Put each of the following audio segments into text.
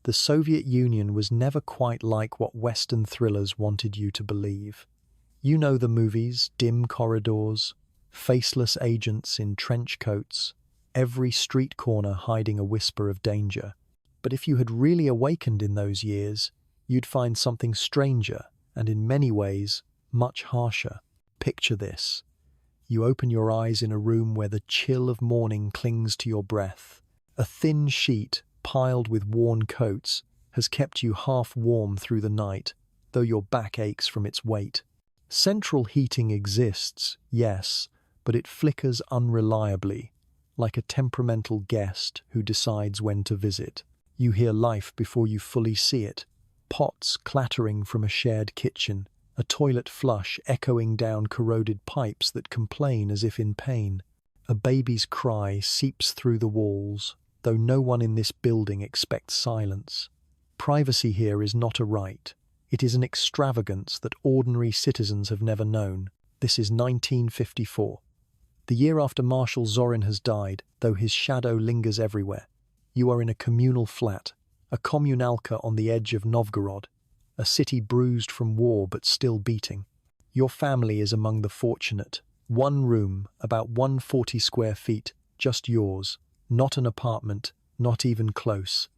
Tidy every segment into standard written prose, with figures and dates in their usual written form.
The Soviet Union was never quite like what Western thrillers wanted you to believe. You know the movies, dim corridors, faceless agents in trench coats, every street corner hiding a whisper of danger. But if you had really awakened in those years, you'd find something stranger and in many ways much harsher. Picture this. You open your eyes in a room where the chill of morning clings to your breath. A thin sheet, piled with worn coats, has kept you half warm through the night, though your back aches from its weight. Central heating exists, yes, but it flickers unreliably, like a temperamental guest who decides when to visit. You hear life before you fully see it. Pots clattering from a shared kitchen, a toilet flush echoing down corroded pipes that complain as if in pain. A baby's cry seeps through the walls, though no one in this building expects silence. Privacy here is not a right. It is an extravagance that ordinary citizens have never known. This is 1954. The year after Marshal Zorin has died, though his shadow lingers everywhere. You are in a communal flat, a communalka on the edge of Novgorod, a city bruised from war but still beating. Your family is among the fortunate. One room, about 140 square feet, just yours, not an apartment, not even close.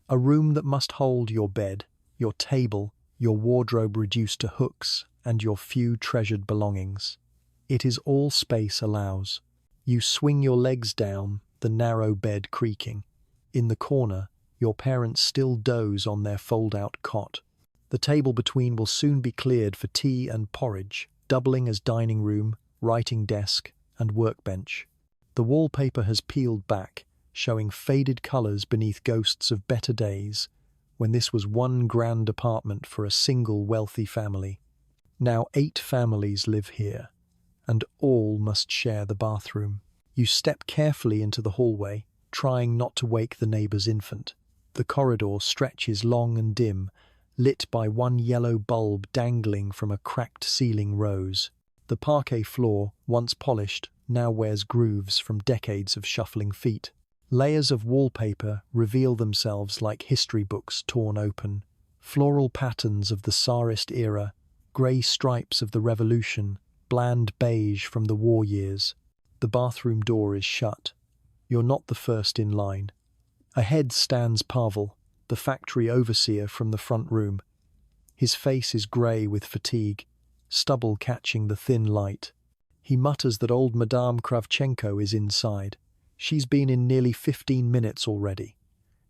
A room that must hold your bed, your table, your wardrobe reduced to hooks, and your few treasured belongings. It is all space allows. You swing your legs down, the narrow bed creaking. In the corner, your parents still doze on their fold-out cot. The table between will soon be cleared for tea and porridge, doubling as dining room, writing desk, and workbench. The wallpaper has peeled back, showing faded colours beneath ghosts of better days, when this was one grand apartment for a single wealthy family. Now 8 families live here, and all must share the bathroom. You step carefully into the hallway, trying not to wake the neighbour's infant. The corridor stretches long and dim, lit by one yellow bulb dangling from a cracked ceiling rose. The parquet floor, once polished, now wears grooves from decades of shuffling feet. Layers of wallpaper reveal themselves like history books torn open. Floral patterns of the Tsarist era, grey stripes of the Revolution, bland beige from the war years. The bathroom door is shut. You're not the first in line. Ahead stands Pavel, the factory overseer from the front room. His face is grey with fatigue, stubble catching the thin light. He mutters that old Madame Kravchenko is inside. She's been in nearly 15 minutes already.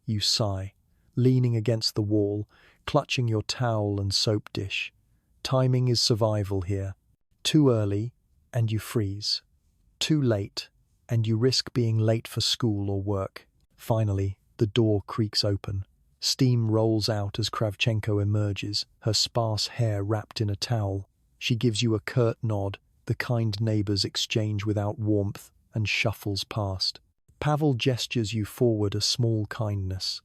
You sigh, leaning against the wall, clutching your towel and soap dish. Timing is survival here. Too early, and you freeze. Too late, and you risk being late for school or work. Finally, the door creaks open. Steam rolls out as Kravchenko emerges, her sparse hair wrapped in a towel. She gives you a curt nod, the kind neighbours exchange without warmth, and shuffles past. Pavel gestures you forward a small kindness.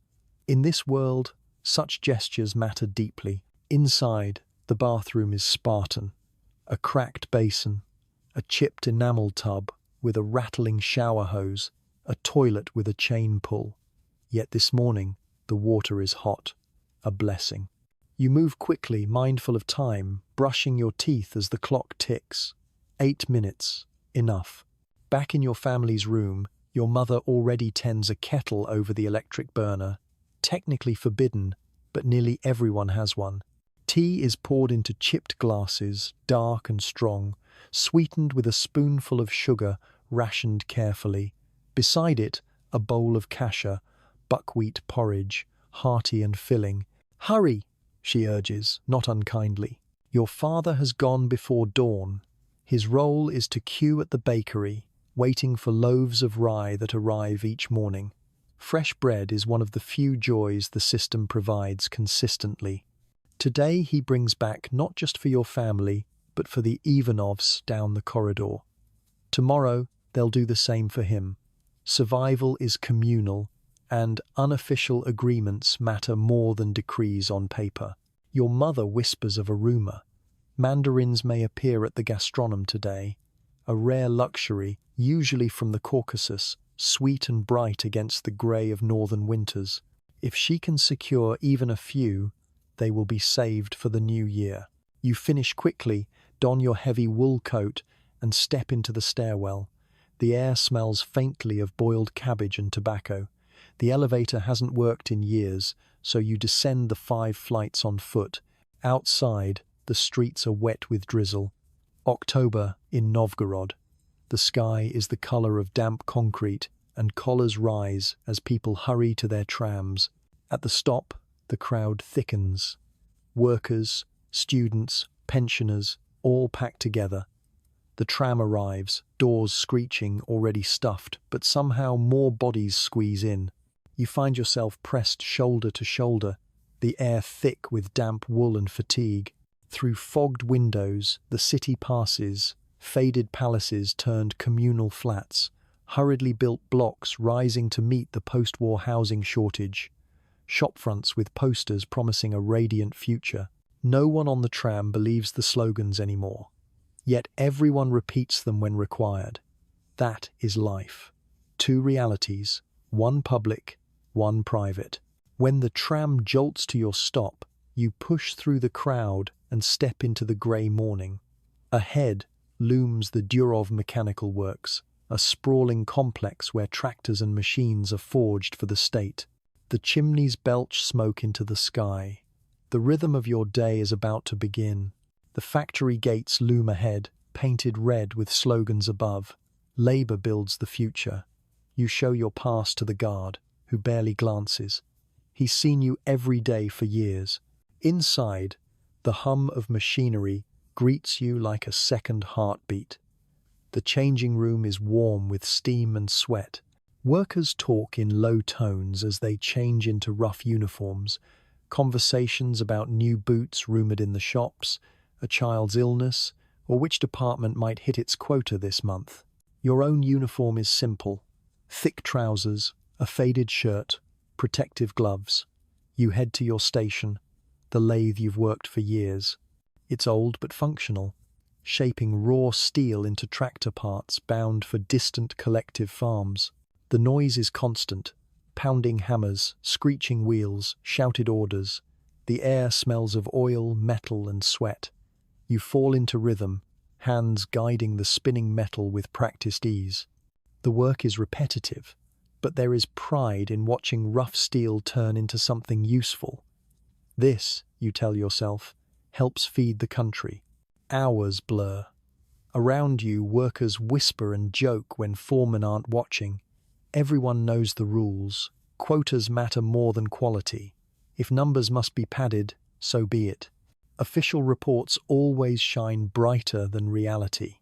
In this world, such gestures matter deeply. Inside, the bathroom is Spartan. A cracked basin, a chipped enamel tub with a rattling shower hose, a toilet with a chain pull. Yet this morning, the water is hot, a blessing. You move quickly, mindful of time, brushing your teeth as the clock ticks. 8 minutes, enough. Back in your family's room, your mother already tends a kettle over the electric burner. Technically forbidden, but nearly everyone has one. Tea is poured into chipped glasses, dark and strong, sweetened with a spoonful of sugar, rationed carefully. Beside it, a bowl of kasha, buckwheat porridge, hearty and filling. "Hurry," she urges, not unkindly. Your father has gone before dawn. His role is to queue at the bakery, waiting for loaves of rye that arrive each morning. Fresh bread is one of the few joys the system provides consistently. Today he brings back not just for your family, but for the Ivanovs down the corridor. Tomorrow they'll do the same for him. Survival is communal, and unofficial agreements matter more than decrees on paper. Your mother whispers of a rumor. Mandarins may appear at the gastronome today, a rare luxury, usually from the Caucasus, sweet and bright against the grey of northern winters. If she can secure even a few, they will be saved for the new year. You finish quickly, don your heavy wool coat, and step into the stairwell. The air smells faintly of boiled cabbage and tobacco. The elevator hasn't worked in years, so you descend the 5 flights on foot. Outside, the streets are wet with drizzle. October in Novgorod. The sky is the color of damp concrete, and collars rise as people hurry to their trams. At the stop, the crowd thickens. Workers, students, pensioners, all packed together. The tram arrives, doors screeching, already stuffed, but somehow more bodies squeeze in. You find yourself pressed shoulder to shoulder, the air thick with damp wool and fatigue. Through fogged windows, the city passes, faded palaces turned communal flats, hurriedly built blocks rising to meet the post-war housing shortage, shopfronts with posters promising a radiant future. No one on the tram believes the slogans anymore, yet everyone repeats them when required. That is life. 2 realities, one public, one private. When the tram jolts to your stop, you push through the crowd and step into the grey morning. Ahead looms the Durov Mechanical Works, a sprawling complex where tractors and machines are forged for the state. The chimneys belch smoke into the sky. The rhythm of your day is about to begin. The factory gates loom ahead, painted red with slogans above. Labour builds the future. You show your pass to the guard, who barely glances. He's seen you every day for years. Inside, the hum of machinery greets you like a second heartbeat. The changing room is warm with steam and sweat. Workers talk in low tones as they change into rough uniforms. Conversations about new boots rumoured in the shops, a child's illness, or which department might hit its quota this month. Your own uniform is simple. Thick trousers, a faded shirt, protective gloves. You head to your station, the lathe you've worked for years. It's old but functional, shaping raw steel into tractor parts bound for distant collective farms. The noise is constant, pounding hammers, screeching wheels, shouted orders. The air smells of oil, metal, and sweat. You fall into rhythm, hands guiding the spinning metal with practiced ease. The work is repetitive, but there is pride in watching rough steel turn into something useful. This, you tell yourself, helps feed the country. Hours blur. Around you, workers whisper and joke when foremen aren't watching. Everyone knows the rules. Quotas matter more than quality. If numbers must be padded, so be it. Official reports always shine brighter than reality.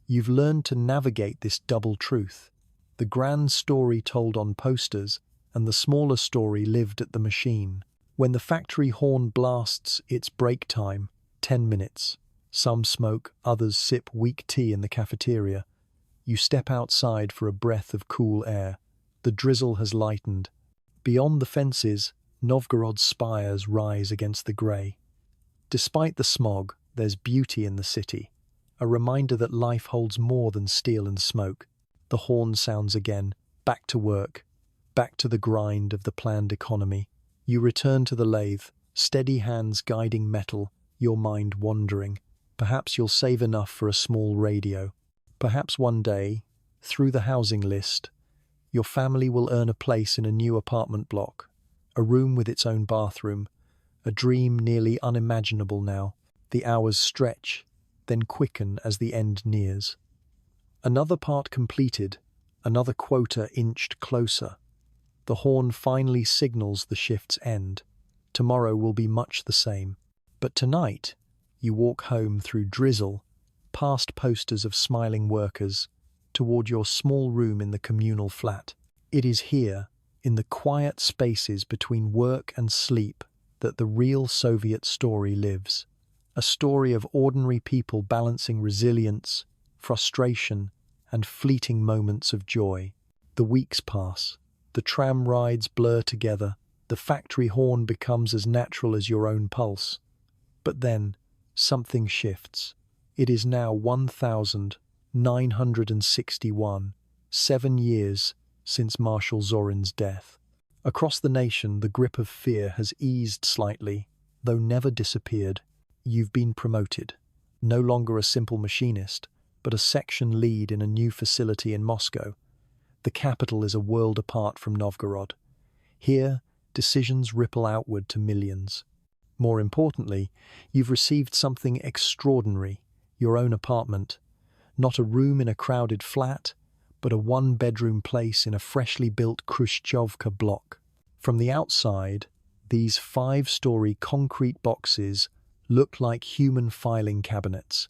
You've learned to navigate this double truth. The grand story told on posters and the smaller story lived at the machine. When the factory horn blasts its break time, 10 minutes. Some smoke, others sip weak tea in the cafeteria. You step outside for a breath of cool air. The drizzle has lightened. Beyond the fences, Novgorod's spires rise against the grey. Despite the smog, there's beauty in the city, a reminder that life holds more than steel and smoke. The horn sounds again, back to work, back to the grind of the planned economy. You return to the lathe, steady hands guiding metal, your mind wandering. Perhaps you'll save enough for a small radio. Perhaps one day, through the housing list, your family will earn a place in a new apartment block, a room with its own bathroom, a dream nearly unimaginable now. The hours stretch, then quicken as the end nears. Another part completed, another quota inched closer. The horn finally signals the shift's end. Tomorrow will be much the same. But tonight, you walk home through drizzle, past posters of smiling workers, toward your small room in the communal flat. It is here, in the quiet spaces between work and sleep, that the real Soviet story lives. A story of ordinary people balancing resilience, frustration, and fleeting moments of joy. The weeks pass. The tram rides blur together. The factory horn becomes as natural as your own pulse. But then, something shifts. It is now 1961, 7 years since Marshal Zorin's death. Across the nation, the grip of fear has eased slightly, though never disappeared. You've been promoted. No longer a simple machinist, but a section lead in a new facility in Moscow. The capital is a world apart from Novgorod. Here, decisions ripple outward to millions. More importantly, you've received something extraordinary, your own apartment. Not a room in a crowded flat, but a one-bedroom place in a freshly built Khrushchevka block. From the outside, these 5-story concrete boxes look like human filing cabinets.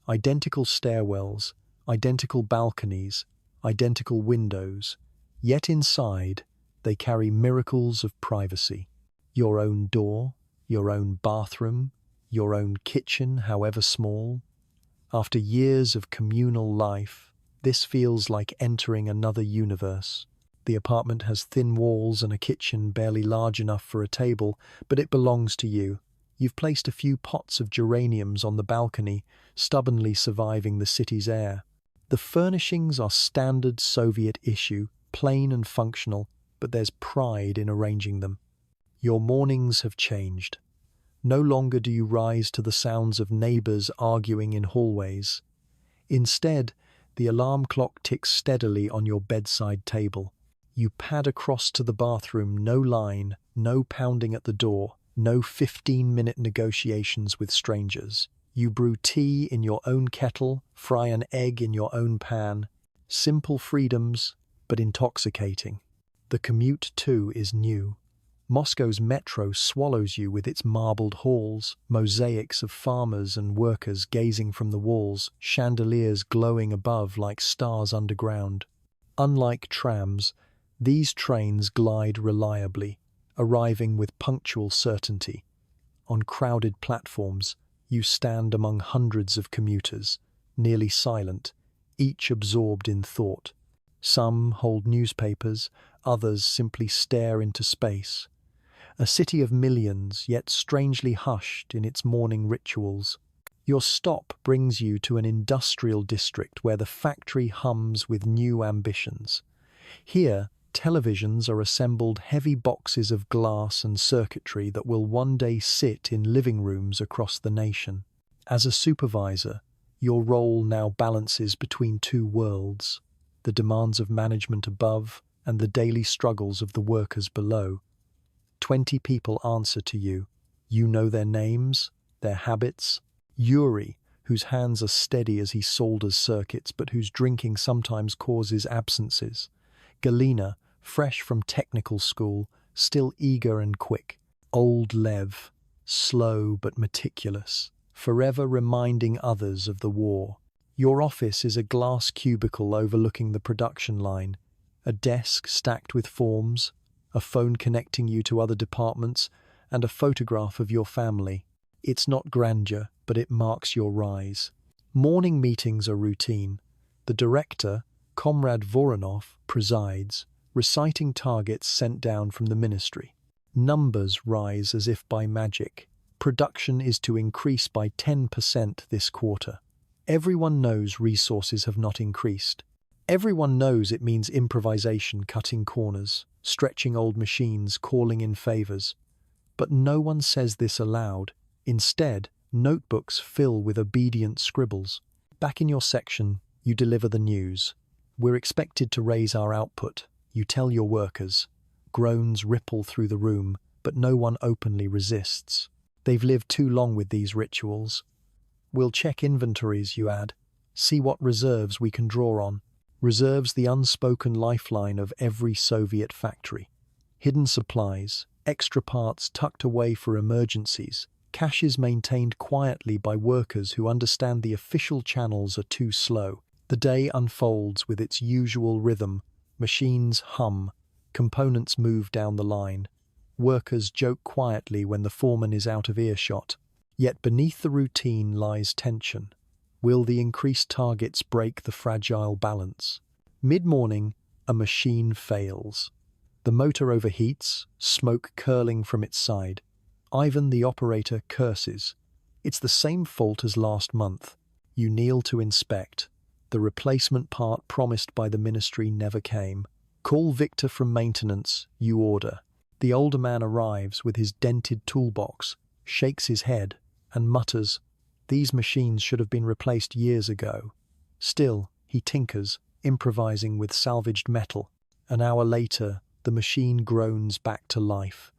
Identical stairwells, identical balconies, identical windows. Yet inside, they carry miracles of privacy. Your own door, your own bathroom, your own kitchen, however small. After years of communal life, this feels like entering another universe. The apartment has thin walls and a kitchen barely large enough for a table, but it belongs to you. You've placed a few pots of geraniums on the balcony, stubbornly surviving the city's air. The furnishings are standard Soviet issue, plain and functional, but there's pride in arranging them. Your mornings have changed. No longer do you rise to the sounds of neighbors arguing in hallways. Instead, the alarm clock ticks steadily on your bedside table. You pad across to the bathroom, no line, no pounding at the door, no 15-minute negotiations with strangers. You brew tea in your own kettle, fry an egg in your own pan. Simple freedoms, but intoxicating. The commute, too, is new. Moscow's metro swallows you with its marbled halls, mosaics of farmers and workers gazing from the walls, chandeliers glowing above like stars underground. Unlike trams, these trains glide reliably, arriving with punctual certainty. On crowded platforms, you stand among hundreds of commuters, nearly silent, each absorbed in thought. Some hold newspapers, others simply stare into space. A city of millions, yet strangely hushed in its morning rituals. Your stop brings you to an industrial district where the factory hums with new ambitions. Here, televisions are assembled heavy boxes of glass and circuitry that will one day sit in living rooms across the nation. As a supervisor, your role now balances between two worlds, the demands of management above and the daily struggles of the workers below. 20 people answer to you. You know their names, their habits. Yuri, whose hands are steady as he solders circuits, but whose drinking sometimes causes absences. Galina, fresh from technical school, still eager and quick. Old Lev, slow but meticulous, forever reminding others of the war. Your office is a glass cubicle overlooking the production line, a desk stacked with forms, a phone connecting you to other departments, and a photograph of your family. It's not grandeur, but it marks your rise. Morning meetings are routine. The director, Comrade Voronov, presides, reciting targets sent down from the ministry. Numbers rise as if by magic. Production is to increase by 10% this quarter. Everyone knows resources have not increased. Everyone knows it means improvisation cutting corners, stretching old machines, calling in favors. But no one says this aloud. Instead, notebooks fill with obedient scribbles. Back in your section, you deliver the news. We're expected to raise our output, you tell your workers. Groans ripple through the room, but no one openly resists. They've lived too long with these rituals. We'll check inventories, you add. See what reserves we can draw on. Reserves, the unspoken lifeline of every Soviet factory. Hidden supplies, extra parts tucked away for emergencies, caches maintained quietly by workers who understand the official channels are too slow. The day unfolds with its usual rhythm. Machines hum, components move down the line. Workers joke quietly when the foreman is out of earshot. Yet beneath the routine lies tension. Will the increased targets break the fragile balance? Mid-morning, a machine fails. The motor overheats, smoke curling from its side. Ivan, the operator, curses. It's the same fault as last month. You kneel to inspect. The replacement part promised by the ministry never came. Call Victor from maintenance, you order. The older man arrives with his dented toolbox, shakes his head, and mutters, "These machines should have been replaced years ago." Still, he tinkers, improvising with salvaged metal. An hour later, the machine groans back to life.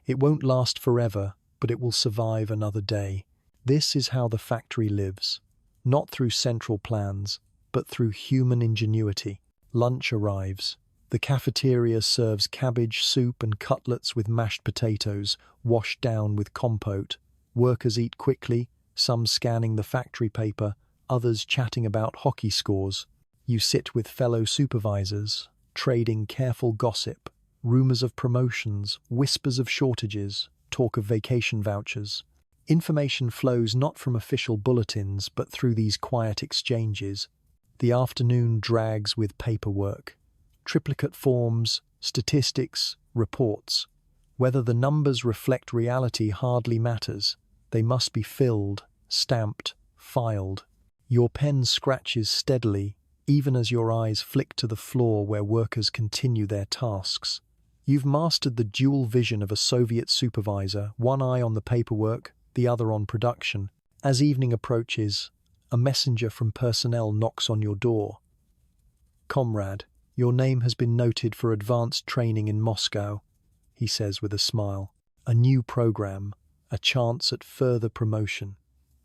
It won't last forever, but it will survive another day. This is how the factory lives, not through central plans, but through human ingenuity. Lunch arrives. The cafeteria serves cabbage soup and cutlets with mashed potatoes, washed down with compote. Workers eat quickly, some scanning the factory paper, others chatting about hockey scores. You sit with fellow supervisors, trading careful gossip, rumors of promotions, whispers of shortages, talk of vacation vouchers. Information flows not from official bulletins, but through these quiet exchanges. The afternoon drags with paperwork. Triplicate forms, statistics, reports. Whether the numbers reflect reality hardly matters. They must be filled, stamped, filed. Your pen scratches steadily, even as your eyes flick to the floor where workers continue their tasks. You've mastered the dual vision of a Soviet supervisor, one eye on the paperwork, the other on production. As evening approaches, a messenger from personnel knocks on your door. "Comrade, your name has been noted for advanced training in Moscow," he says with a smile. "A new program, a chance at further promotion.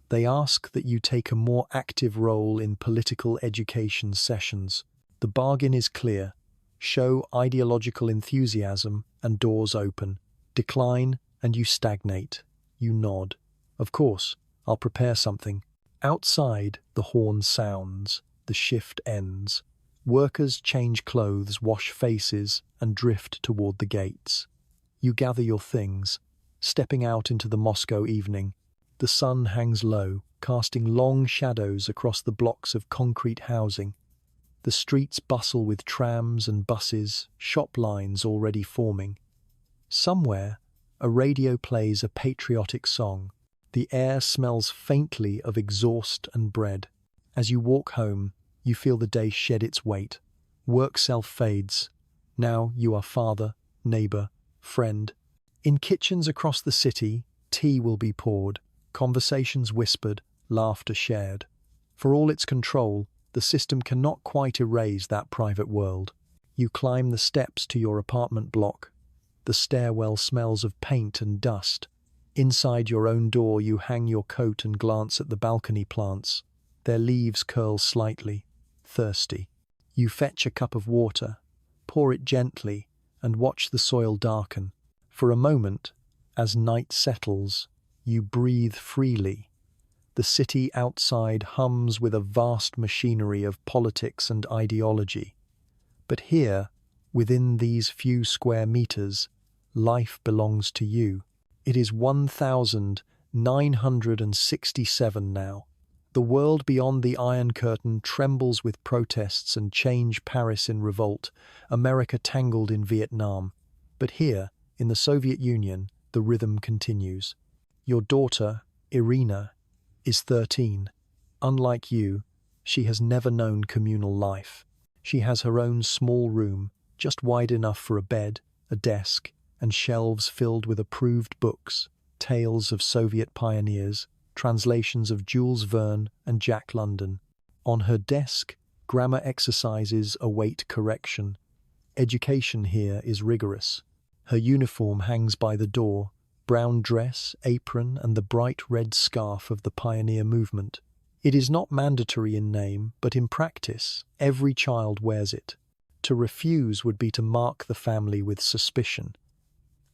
They ask that you take a more active role in political education sessions. The bargain is clear. Show ideological enthusiasm and doors open. Decline and you stagnate. You nod. Of course, I'll prepare something." Outside, the horn sounds. The shift ends. Workers change clothes, wash faces, and drift toward the gates. You gather your things, stepping out into the Moscow evening. The sun hangs low, casting long shadows across the blocks of concrete housing. The streets bustle with trams and buses, shop lines already forming. Somewhere, a radio plays a patriotic song. The air smells faintly of exhaust and bread. As you walk home, you feel the day shed its weight. Work self fades. Now you are father, neighbor, friend. In kitchens across the city, tea will be poured, conversations whispered, laughter shared. For all its control, the system cannot quite erase that private world. You climb the steps to your apartment block. The stairwell smells of paint and dust. Inside your own door, you hang your coat and glance at the balcony plants. Their leaves curl slightly, thirsty. You fetch a cup of water, pour it gently, and watch the soil darken. For a moment, as night settles, you breathe freely. The city outside hums with a vast machinery of politics and ideology. But here, within these few square meters, life belongs to you. It is 1967 now. The world beyond the Iron Curtain trembles with protests and change, Paris in revolt, America tangled in Vietnam. But here, in the Soviet Union, the rhythm continues. Your daughter, Irina, is 13. Unlike you, she has never known communal life. She has her own small room, just wide enough for a bed, a desk, and shelves filled with approved books, tales of Soviet pioneers, translations of Jules Verne and Jack London. On her desk, grammar exercises await correction. Education here is rigorous. Her uniform hangs by the door, brown dress, apron, and the bright red scarf of the pioneer movement. It is not mandatory in name, but in practice, every child wears it. To refuse would be to mark the family with suspicion.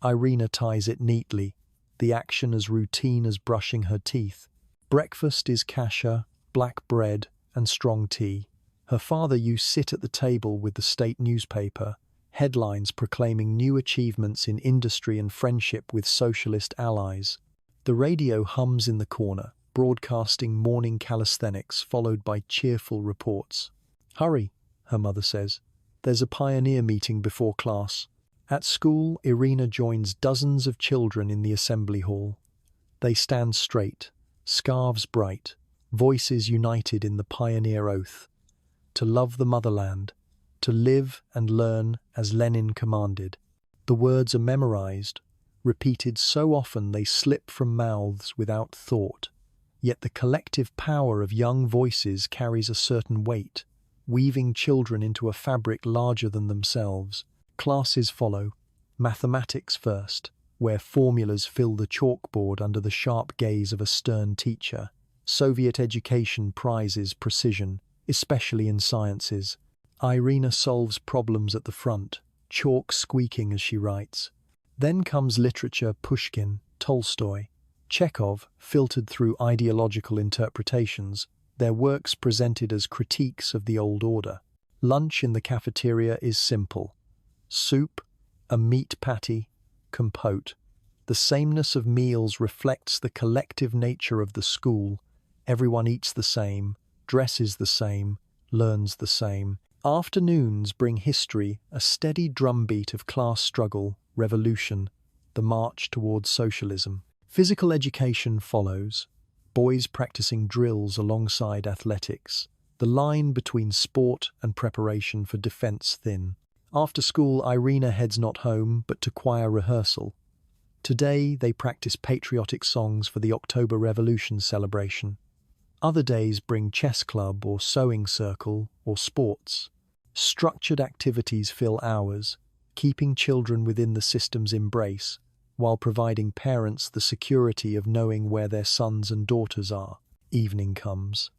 Irina ties it neatly, the action as routine as brushing her teeth. Breakfast is kasha, black bread, and strong tea. Her father you sit at the table with the state newspaper, headlines proclaiming new achievements in industry and friendship with socialist allies. The radio hums in the corner, broadcasting morning calisthenics followed by cheerful reports. "Hurry," her mother says. "There's a pioneer meeting before class." At school, Irina joins dozens of children in the assembly hall. They stand straight, scarves bright, voices united in the pioneer oath. To love the motherland, to live and learn as Lenin commanded. The words are memorized, repeated so often they slip from mouths without thought. Yet the collective power of young voices carries a certain weight, weaving children into a fabric larger than themselves. Classes follow, mathematics first, where formulas fill the chalkboard under the sharp gaze of a stern teacher. Soviet education prizes precision, especially in sciences. Irina solves problems at the front, chalk squeaking as she writes. Then comes literature, Pushkin, Tolstoy, Chekhov, filtered through ideological interpretations, their works presented as critiques of the old order. Lunch in the cafeteria is simple. Soup, a meat patty, compote. The sameness of meals reflects the collective nature of the school. Everyone eats the same, dresses the same, learns the same. Afternoons bring history, a steady drumbeat of class struggle, revolution, the march towards socialism. Physical education follows, boys practicing drills alongside athletics, the line between sport and preparation for defense thin. After school, Irina heads not home, but to choir rehearsal. Today, they practice patriotic songs for the October Revolution celebration. Other days bring chess club or sewing circle or sports. Structured activities fill hours, keeping children within the system's embrace, while providing parents the security of knowing where their sons and daughters are. Evening comes.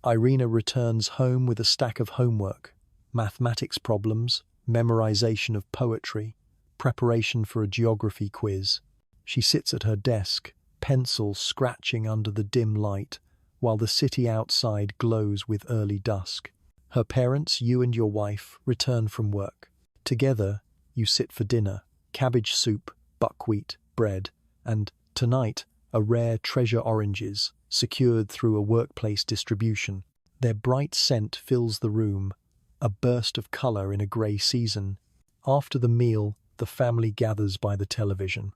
Irina returns home with a stack of homework, mathematics problems, memorization of poetry, preparation for a geography quiz. She sits at her desk, pencil scratching under the dim light, while the city outside glows with early dusk. Her parents, you and your wife, return from work. Together, you sit for dinner, cabbage soup, buckwheat, bread, and, tonight, a rare treasure oranges, secured through a workplace distribution. Their bright scent fills the room, a burst of colour in a grey season. After the meal, the family gathers by the television.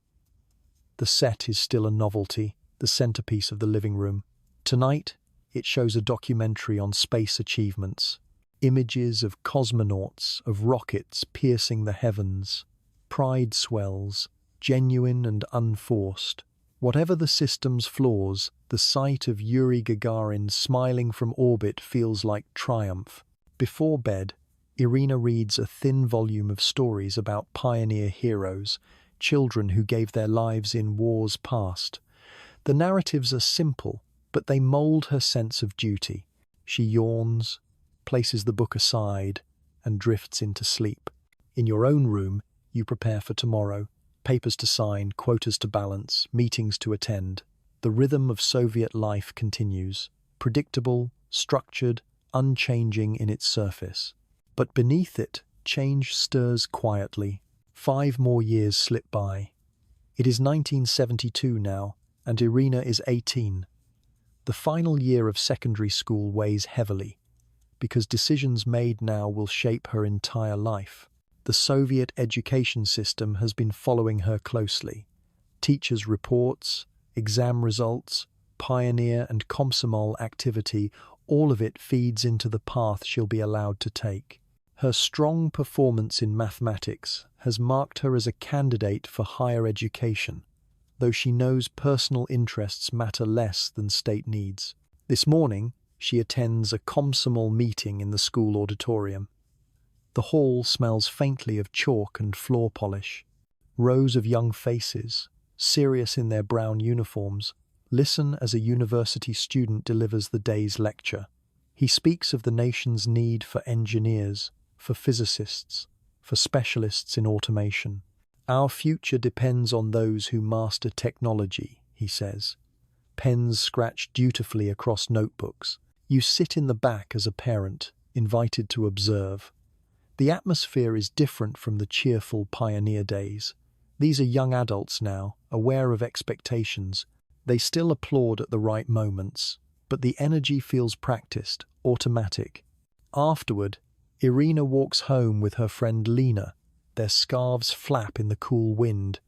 The set is still a novelty, the centrepiece of the living room. Tonight, it shows a documentary on space achievements. Images of cosmonauts, of rockets piercing the heavens. Pride swells, genuine and unforced. Whatever the system's flaws, the sight of Yuri Gagarin smiling from orbit feels like triumph. Before bed, Irina reads a thin volume of stories about pioneer heroes, children who gave their lives in wars past. The narratives are simple, but they mold her sense of duty. She yawns, places the book aside, and drifts into sleep. In your own room, you prepare for tomorrow. Papers to sign, quotas to balance, meetings to attend. The rhythm of Soviet life continues, predictable, structured, unchanging in its surface. But beneath it, change stirs quietly. 5 more years slip by. It is 1972 now, and Irina is 18. The final year of secondary school weighs heavily, because decisions made now will shape her entire life. The Soviet education system has been following her closely. Teachers' reports, exam results, pioneer and Komsomol activity, all of it feeds into the path she'll be allowed to take. Her strong performance in mathematics has marked her as a candidate for higher education, though she knows personal interests matter less than state needs. This morning, she attends a Komsomol meeting in the school auditorium. The hall smells faintly of chalk and floor polish. Rows of young faces, serious in their brown uniforms, listen as a university student delivers the day's lecture. He speaks of the nation's need for engineers, for physicists, for specialists in automation. Our future depends on those who master technology, he says. Pens scratch dutifully across notebooks. You sit in the back as a parent, invited to observe. The atmosphere is different from the cheerful pioneer days. These are young adults now, aware of expectations. They still applaud at the right moments, but the energy feels practiced, automatic. Afterward, Irina walks home with her friend Lena. Their scarves flap in the cool wind.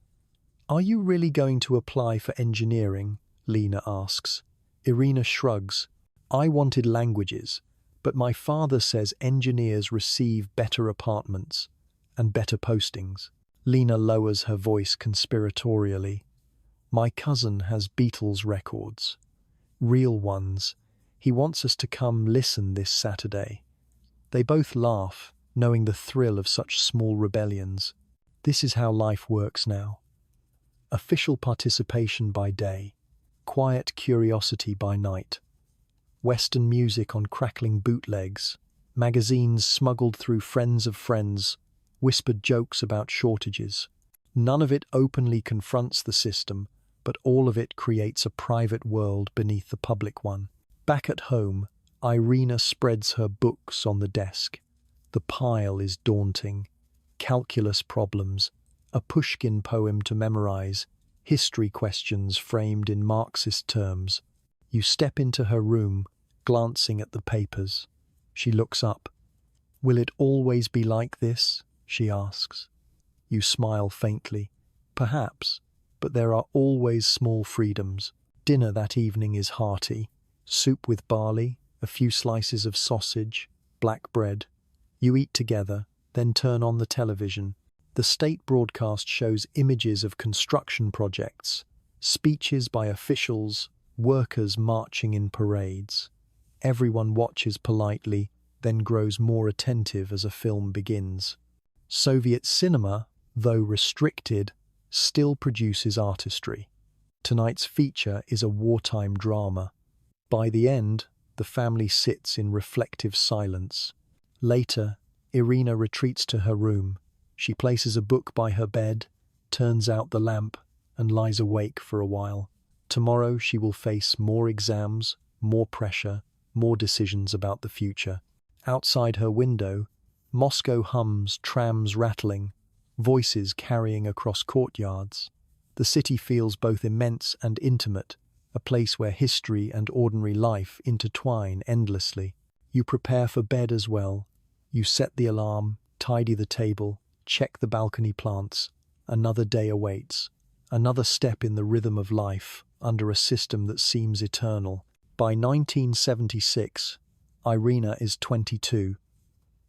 "Are you really going to apply for engineering?" Lena asks. Irina shrugs. "I wanted languages, But my father says engineers receive better apartments and better postings. Lena lowers her voice conspiratorially. My cousin has Beatles records. Real ones. He wants us to come listen this Saturday. They both laugh, knowing the thrill of such small rebellions. This is how life works now. Official participation by day, quiet curiosity by night. Western music on crackling bootlegs, magazines smuggled through friends of friends, whispered jokes about shortages. None of it openly confronts the system, but all of it creates a private world beneath the public one. Back at home, Irina spreads her books on the desk. The pile is daunting. Calculus problems, a Pushkin poem to memorize, history questions framed in Marxist terms. You step into her room, glancing at the papers. She looks up. Will it always be like this? She asks. You smile faintly. Perhaps, but there are always small freedoms. Dinner that evening is hearty. Soup with barley, a few slices of sausage, black bread. You eat together, then turn on the television. The state broadcast shows images of construction projects, speeches by officials, workers marching in parades. Everyone watches politely, then grows more attentive as a film begins. Soviet cinema, though restricted, still produces artistry. Tonight's feature is a wartime drama. By the end, the family sits in reflective silence. Later, Irina retreats to her room. She places a book by her bed, turns out the lamp, and lies awake for a while. Tomorrow she will face more exams, more pressure, more decisions about the future. Outside her window, Moscow hums, trams rattling, voices carrying across courtyards. The city feels both immense and intimate, a place where history and ordinary life intertwine endlessly. You prepare for bed as well. You set the alarm, tidy the table, check the balcony plants. Another day awaits, another step in the rhythm of life under a system that seems eternal. By 1976, Irina is 22.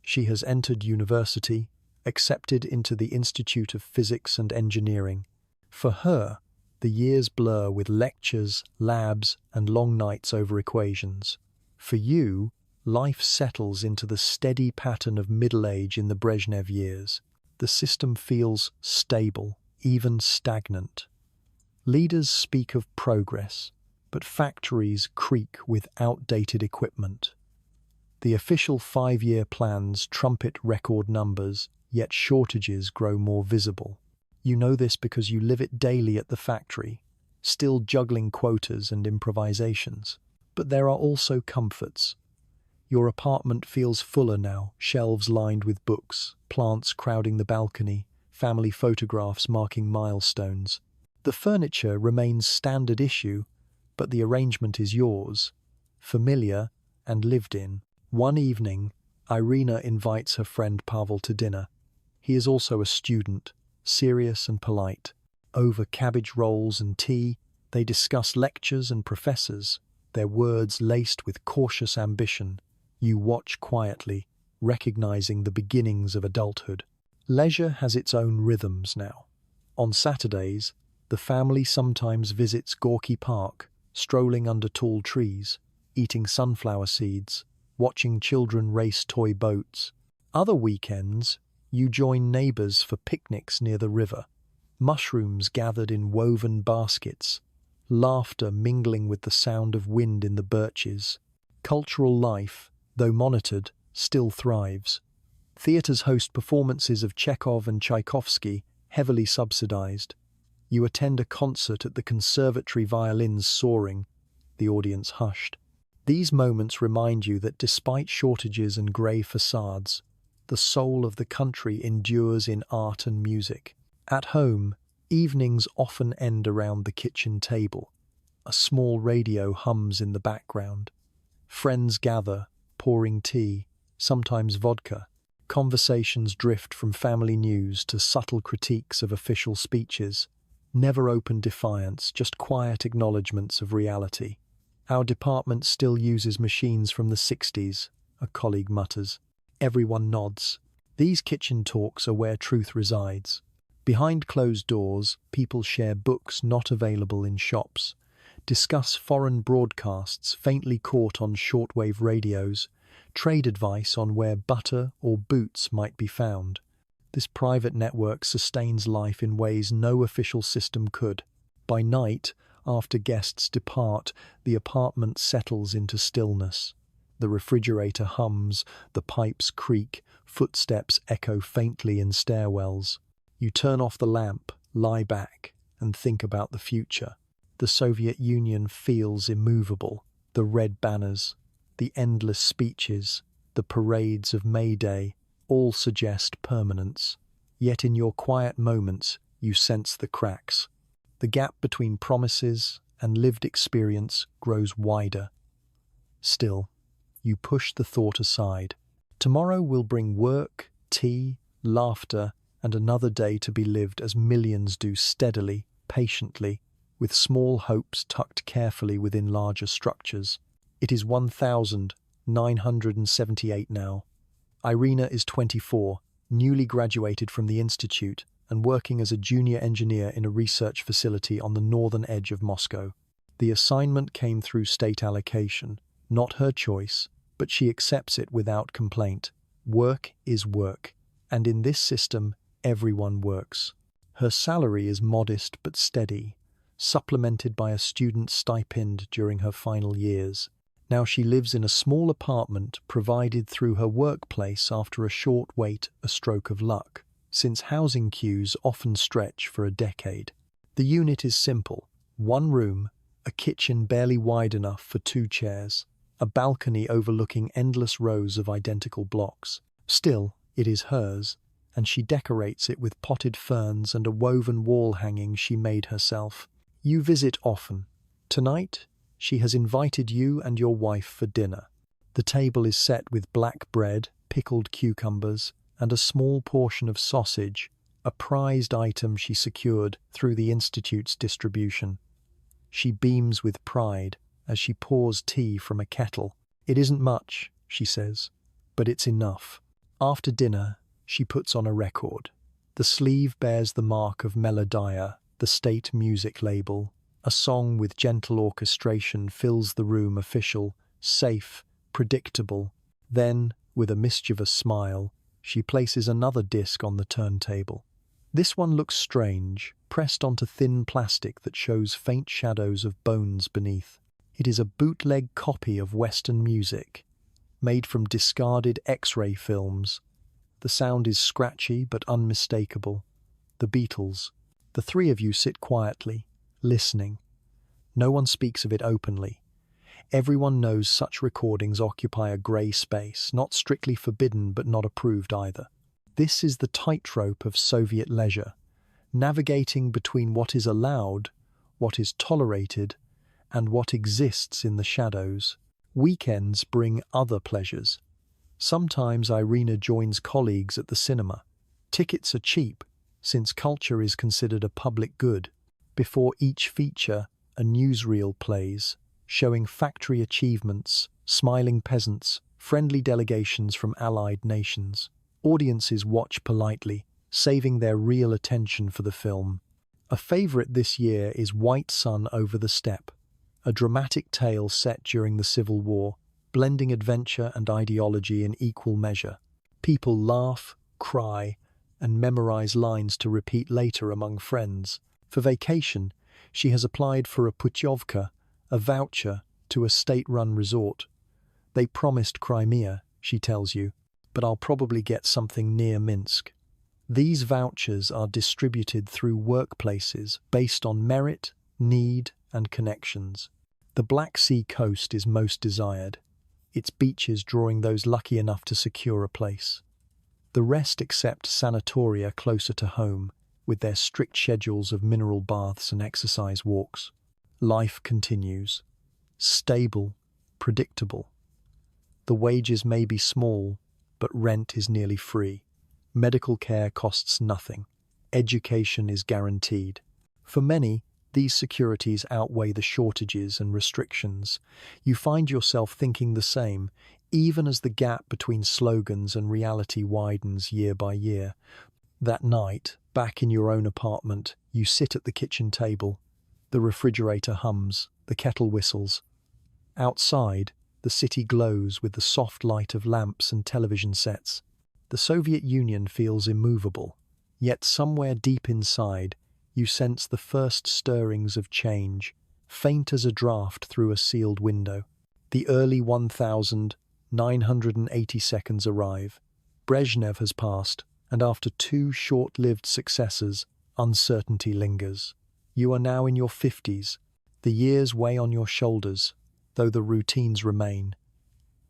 She has entered university, accepted into the Institute of Physics and Engineering. For her, the years blur with lectures, labs, and long nights over equations. For you, life settles into the steady pattern of middle age in the Brezhnev years. The system feels stable, even stagnant. Leaders speak of progress, but factories creak with outdated equipment. The official 5-year plans trumpet record numbers, yet shortages grow more visible. You know this because you live it daily at the factory, still juggling quotas and improvisations. But there are also comforts. Your apartment feels fuller now, shelves lined with books, plants crowding the balcony, family photographs marking milestones. The furniture remains standard issue, but the arrangement is yours, familiar and lived in. One evening, Irina invites her friend Pavel to dinner. He is also a student, serious and polite. Over cabbage rolls and tea, they discuss lectures and professors, their words laced with cautious ambition. You watch quietly, recognizing the beginnings of adulthood. Leisure has its own rhythms now. On Saturdays, the family sometimes visits Gorky Park, strolling under tall trees, eating sunflower seeds, watching children race toy boats. Other weekends, you join neighbors for picnics near the river, mushrooms gathered in woven baskets, laughter mingling with the sound of wind in the birches. Cultural life, though monitored, still thrives. Theatres host performances of Chekhov and Tchaikovsky, heavily subsidized. You attend a concert at the conservatory, violins soaring, the audience hushed. These moments remind you that despite shortages and grey facades, the soul of the country endures in art and music. At home, evenings often end around the kitchen table. A small radio hums in the background. Friends gather, pouring tea, sometimes vodka. Conversations drift from family news to subtle critiques of official speeches. Never open defiance, just quiet acknowledgements of reality. Our department still uses machines from the 60s, a colleague mutters. Everyone nods. These kitchen talks are where truth resides. Behind closed doors, people share books not available in shops, discuss foreign broadcasts faintly caught on shortwave radios, trade advice on where butter or boots might be found. This private network sustains life in ways no official system could. By night, after guests depart, the apartment settles into stillness. The refrigerator hums, the pipes creak, footsteps echo faintly in stairwells. You turn off the lamp, lie back, and think about the future. The Soviet Union feels immovable. The red banners, the endless speeches, the parades of May Day, all suggest permanence. Yet in your quiet moments, you sense the cracks. The gap between promises and lived experience grows wider. Still, you push the thought aside. Tomorrow will bring work, tea, laughter, and another day to be lived as millions do steadily, patiently, with small hopes tucked carefully within larger structures. It is 1978 now. Irina is 24, newly graduated from the institute and working as a junior engineer in a research facility on the northern edge of Moscow. The assignment came through state allocation, not her choice, but she accepts it without complaint. Work is work, and in this system, everyone works. Her salary is modest but steady, supplemented by a student stipend during her final years. Now she lives in a small apartment provided through her workplace after a short wait, a stroke of luck, since housing queues often stretch for a decade. The unit is simple: one room, a kitchen barely wide enough for 2 chairs, a balcony overlooking endless rows of identical blocks. Still, it is hers, and she decorates it with potted ferns and a woven wall hanging she made herself. You visit often. Tonight, she has invited you and your wife for dinner. The table is set with black bread, pickled cucumbers, and a small portion of sausage, a prized item she secured through the Institute's distribution. She beams with pride as she pours tea from a kettle. "It isn't much," she says, "but it's enough." After dinner, she puts on a record. The sleeve bears the mark of Melodia, the state music label. A song with gentle orchestration fills the room, official, safe, predictable. Then, with a mischievous smile, she places another disc on the turntable. This one looks strange, pressed onto thin plastic that shows faint shadows of bones beneath. It is a bootleg copy of Western music, made from discarded X-ray films. The sound is scratchy but unmistakable. The Beatles. The 3 of you sit quietly, listening. No one speaks of it openly. Everyone knows such recordings occupy a grey space, not strictly forbidden but not approved either. This is the tightrope of Soviet leisure, navigating between what is allowed, what is tolerated, and what exists in the shadows. Weekends bring other pleasures. Sometimes Irina joins colleagues at the cinema. Tickets are cheap, since culture is considered a public good. Before each feature, a newsreel plays, showing factory achievements, smiling peasants, friendly delegations from allied nations. Audiences watch politely, saving their real attention for the film. A favorite this year is White Sun Over the Steppe, a dramatic tale set during the Civil War, blending adventure and ideology in equal measure. People laugh, cry, and memorize lines to repeat later among friends. For vacation, she has applied for a putyovka, a voucher, to a state-run resort. "They promised Crimea," she tells you, "but I'll probably get something near Minsk." These vouchers are distributed through workplaces based on merit, need, and connections. The Black Sea coast is most desired, its beaches drawing those lucky enough to secure a place. The rest accept sanatoria closer to home, with their strict schedules of mineral baths and exercise walks. Life continues. Stable, predictable. The wages may be small, but rent is nearly free. Medical care costs nothing. Education is guaranteed. For many, these securities outweigh the shortages and restrictions. You find yourself thinking the same. even as the gap between slogans and reality widens year by year. That night, back in your own apartment, you sit at the kitchen table. The refrigerator hums, the kettle whistles. Outside, the city glows with the soft light of lamps and television sets. The Soviet Union feels immovable, yet somewhere deep inside, you sense the first stirrings of change, faint as a draft through a sealed window. The early 1980 seconds arrive. Brezhnev has passed, and after two short-lived successors, uncertainty lingers. You are now in your 50s. The years weigh on your shoulders, though the routines remain.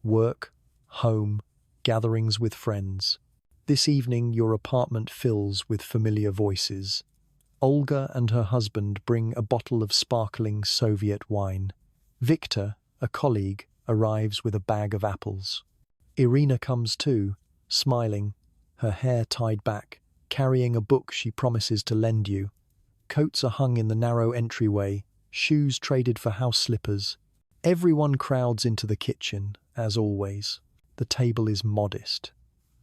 Work, home, gatherings with friends. This evening your apartment fills with familiar voices. Olga and her husband bring a bottle of sparkling Soviet wine. Victor, a colleague, arrives with a bag of apples. Irina comes too, smiling, her hair tied back, carrying a book she promises to lend you. Coats are hung in the narrow entryway, shoes traded for house slippers. Everyone crowds into the kitchen, as always. The table is modest.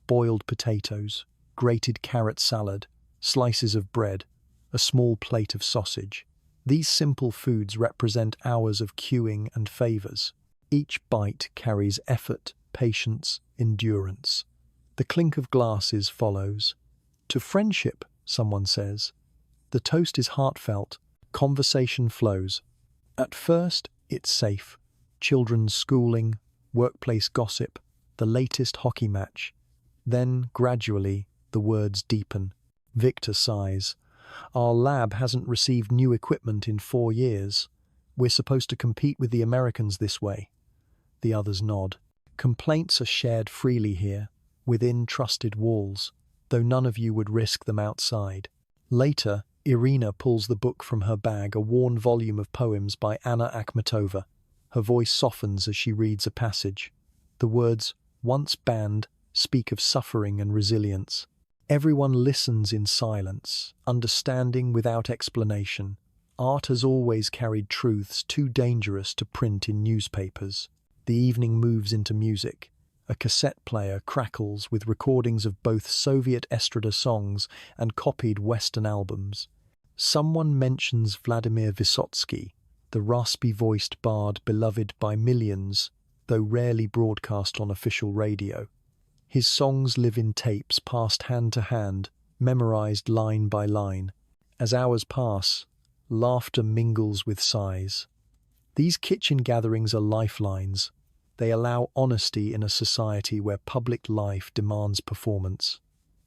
Boiled potatoes, grated carrot salad, slices of bread, a small plate of sausage. These simple foods represent hours of queuing and favors. Each bite carries effort, patience, endurance. The clink of glasses follows. To friendship, someone says. The toast is heartfelt. Conversation flows. At first, it's safe. Children's schooling, workplace gossip, the latest hockey match. Then, gradually, the words deepen. Victor sighs. Our lab hasn't received new equipment in 4 years. We're supposed to compete with the Americans this way. The others nod. Complaints are shared freely here, within trusted walls, though none of you would risk them outside. Later, Irina pulls the book from her bag, a worn volume of poems by Anna Akhmatova. Her voice softens as she reads a passage. The words, once banned, speak of suffering and resilience. Everyone listens in silence, understanding without explanation. Art has always carried truths too dangerous to print in newspapers. The evening moves into music. A cassette player crackles with recordings of both Soviet estrada songs and copied Western albums. Someone mentions Vladimir Vysotsky, the raspy-voiced bard beloved by millions, though rarely broadcast on official radio. His songs live in tapes passed hand to hand, memorized line by line. As hours pass, laughter mingles with sighs. These kitchen gatherings are lifelines. They allow honesty in a society where public life demands performance.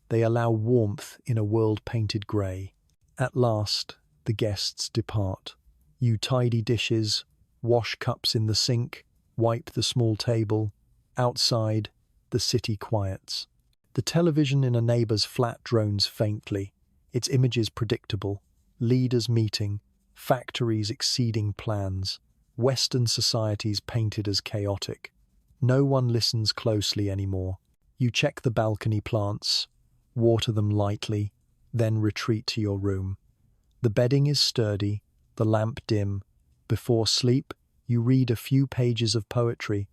They allow warmth in a world painted grey. At last, the guests depart. You tidy dishes, wash cups in the sink, wipe the small table. Outside, the city quiets. The television in a neighbour's flat drones faintly, its images predictable. Leaders meeting, factories exceeding plans, Western societies painted as chaotic. No one listens closely anymore. You check the balcony plants, water them lightly, then retreat to your room. The bedding is sturdy, the lamp dim. Before sleep, you read a few pages of poetry.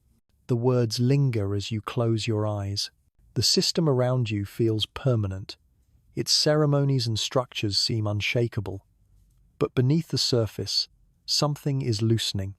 The words linger as you close your eyes. The system around you feels permanent. Its ceremonies and structures seem unshakable. But beneath the surface, something is loosening.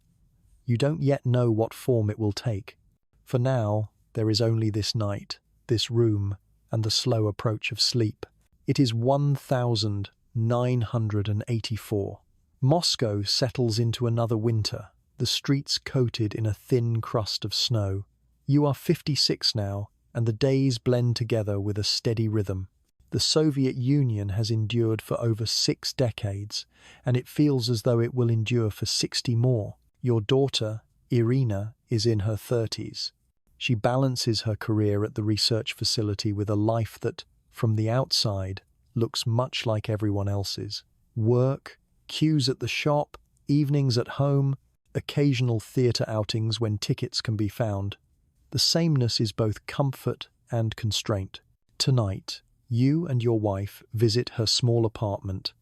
You don't yet know what form it will take. For now, there is only this night, this room, and the slow approach of sleep. It is 1984. Moscow settles into another winter, the streets coated in a thin crust of snow. You are 56 now, and the days blend together with a steady rhythm. The Soviet Union has endured for over 6 decades, and it feels as though it will endure for 60 more. Your daughter, Irina, is in her 30s. She balances her career at the research facility with a life that, from the outside, looks much like everyone else's. Work, queues at the shop, evenings at home, occasional theatre outings when tickets can be found. The sameness is both comfort and constraint. Tonight, you and your wife visit her small apartment.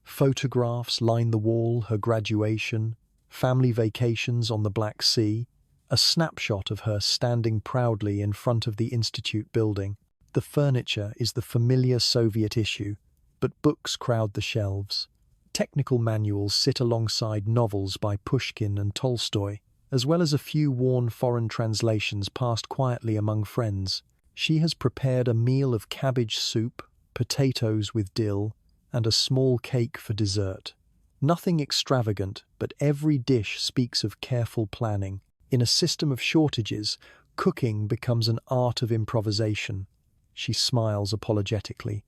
Photographs line the wall, her graduation, family vacations on the Black Sea. A snapshot of her standing proudly in front of the Institute building. The furniture is the familiar Soviet issue, but books crowd the shelves. Technical manuals sit alongside novels by Pushkin and Tolstoy, as well as a few worn foreign translations passed quietly among friends. She has prepared a meal of cabbage soup, potatoes with dill, and a small cake for dessert. Nothing extravagant, but every dish speaks of careful planning. In a system of shortages, cooking becomes an art of improvisation. She smiles apologetically.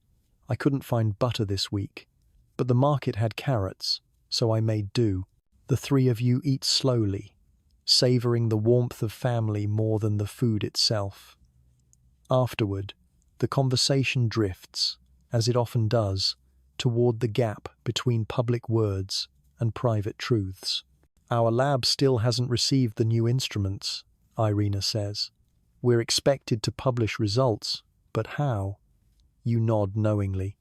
I couldn't find butter this week, but the market had carrots, so I made do. The three of you eat slowly, savoring the warmth of family more than the food itself. Afterward, the conversation drifts, as it often does, toward the gap between public words and private truths. Our lab still hasn't received the new instruments, Irina says. We're expected to publish results, but how? You nod knowingly.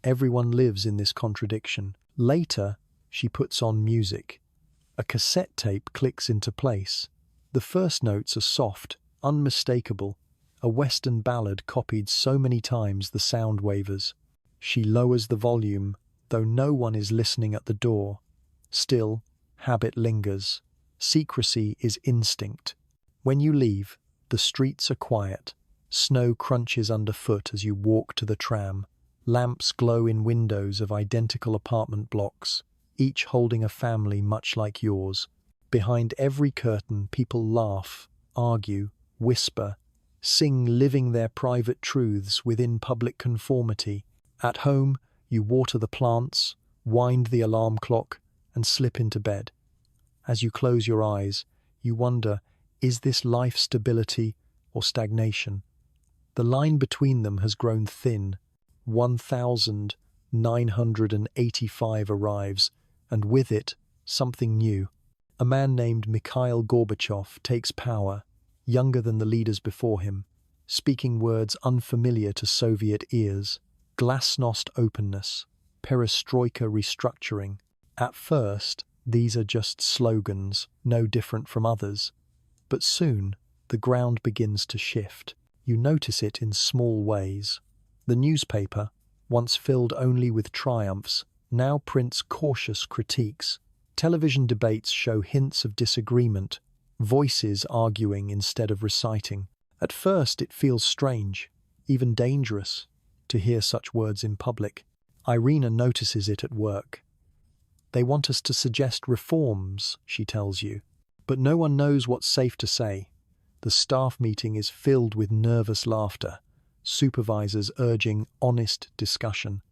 Everyone lives in this contradiction. Later, she puts on music. A cassette tape clicks into place. The first notes are soft, unmistakable, a Western ballad copied so many times the sound wavers. She lowers the volume, though no one is listening at the door. Still, habit lingers. Secrecy is instinct. When you leave, the streets are quiet. Snow crunches underfoot as you walk to the tram. Lamps glow in windows of identical apartment blocks, each holding a family much like yours. Behind every curtain, people laugh, argue, whisper, sing, living their private truths within public conformity. At home, you water the plants, wind the alarm clock, and slip into bed. As you close your eyes, you wonder, is this life stability or stagnation? The line between them has grown thin. 1985 arrives, and with it, something new. A man named Mikhail Gorbachev takes power, younger than the leaders before him, speaking words unfamiliar to Soviet ears. Glasnost openness, perestroika restructuring. At first, these are just slogans, no different from others. But soon, the ground begins to shift. You notice it in small ways. The newspaper, once filled only with triumphs, now prints cautious critiques. Television debates show hints of disagreement, voices arguing instead of reciting. At first, it feels strange, even dangerous, to hear such words in public. Irina notices it at work. They want us to suggest reforms, she tells you, but no one knows what's safe to say. The staff meeting is filled with nervous laughter, supervisors urging honest discussion,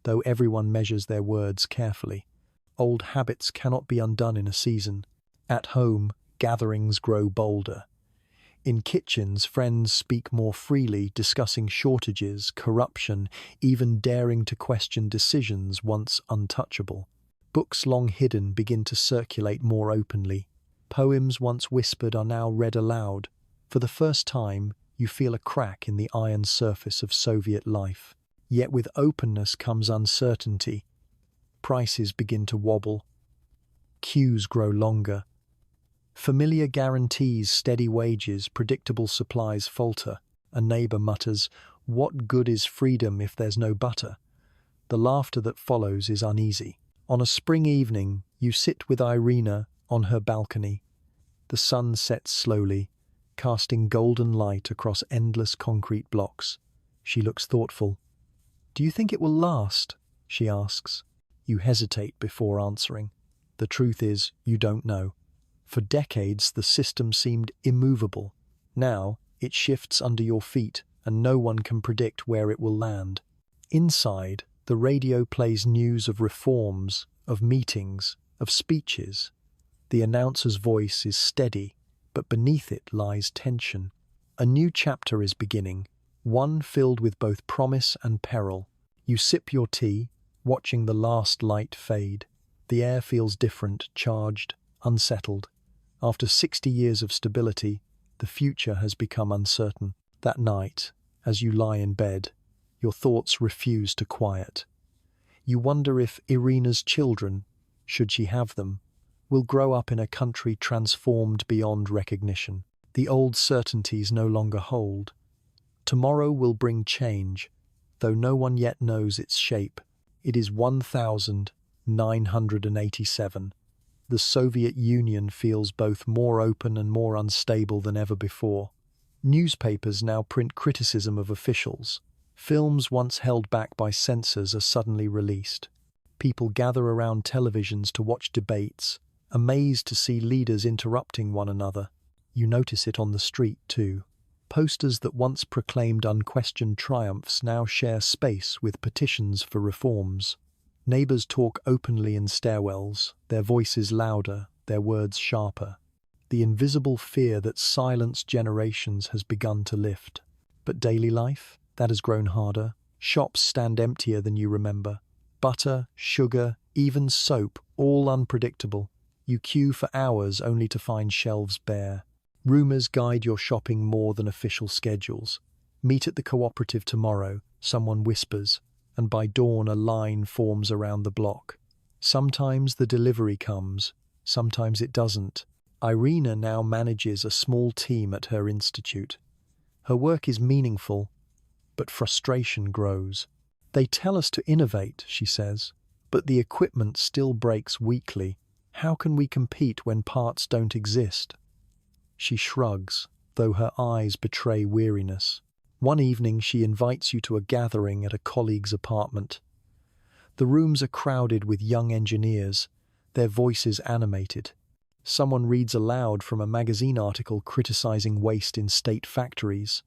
though everyone measures their words carefully. Old habits cannot be undone in a season. At home, gatherings grow bolder. In kitchens, friends speak more freely, discussing shortages, corruption, even daring to question decisions once untouchable. Books long hidden begin to circulate more openly. Poems once whispered are now read aloud. For the first time, you feel a crack in the iron surface of Soviet life. Yet with openness comes uncertainty. Prices begin to wobble. Queues grow longer. Familiar guarantees, steady wages, predictable supplies falter. A neighbor mutters, "What good is freedom if there's no butter?" The laughter that follows is uneasy. On a spring evening, you sit with Irina on her balcony. The sun sets slowly, casting golden light across endless concrete blocks. She looks thoughtful. "Do you think it will last?" she asks. You hesitate before answering. The truth is, you don't know. For decades, the system seemed immovable. Now, it shifts under your feet, and no one can predict where it will land. Inside, the radio plays news of reforms, of meetings, of speeches. The announcer's voice is steady, but beneath it lies tension. A new chapter is beginning, one filled with both promise and peril. You sip your tea, watching the last light fade. The air feels different, charged, unsettled. After 60 years of stability, the future has become uncertain. That night, as you lie in bed, your thoughts refuse to quiet. You wonder if Irina's children, should she have them, We'll grow up in a country transformed beyond recognition. The old certainties no longer hold. Tomorrow will bring change, though no one yet knows its shape. It is 1987. The Soviet Union feels both more open and more unstable than ever before. Newspapers now print criticism of officials. Films once held back by censors are suddenly released. People gather around televisions to watch debates, amazed to see leaders interrupting one another. You notice it on the street too. Posters that once proclaimed unquestioned triumphs now share space with petitions for reforms. Neighbors talk openly in stairwells, their voices louder, their words sharper. The invisible fear that silenced generations has begun to lift. But daily life? That has grown harder. Shops stand emptier than you remember. Butter, sugar, even soap, all unpredictable. You queue for hours only to find shelves bare. Rumors guide your shopping more than official schedules. Meet at the cooperative tomorrow, someone whispers, and by dawn a line forms around the block. Sometimes the delivery comes, sometimes it doesn't. Irina now manages a small team at her institute. Her work is meaningful, but frustration grows. They tell us to innovate, she says, but the equipment still breaks weekly. How can we compete when parts don't exist? She shrugs, though her eyes betray weariness. One evening she invites you to a gathering at a colleague's apartment. The rooms are crowded with young engineers, their voices animated. Someone reads aloud from a magazine article criticizing waste in state factories.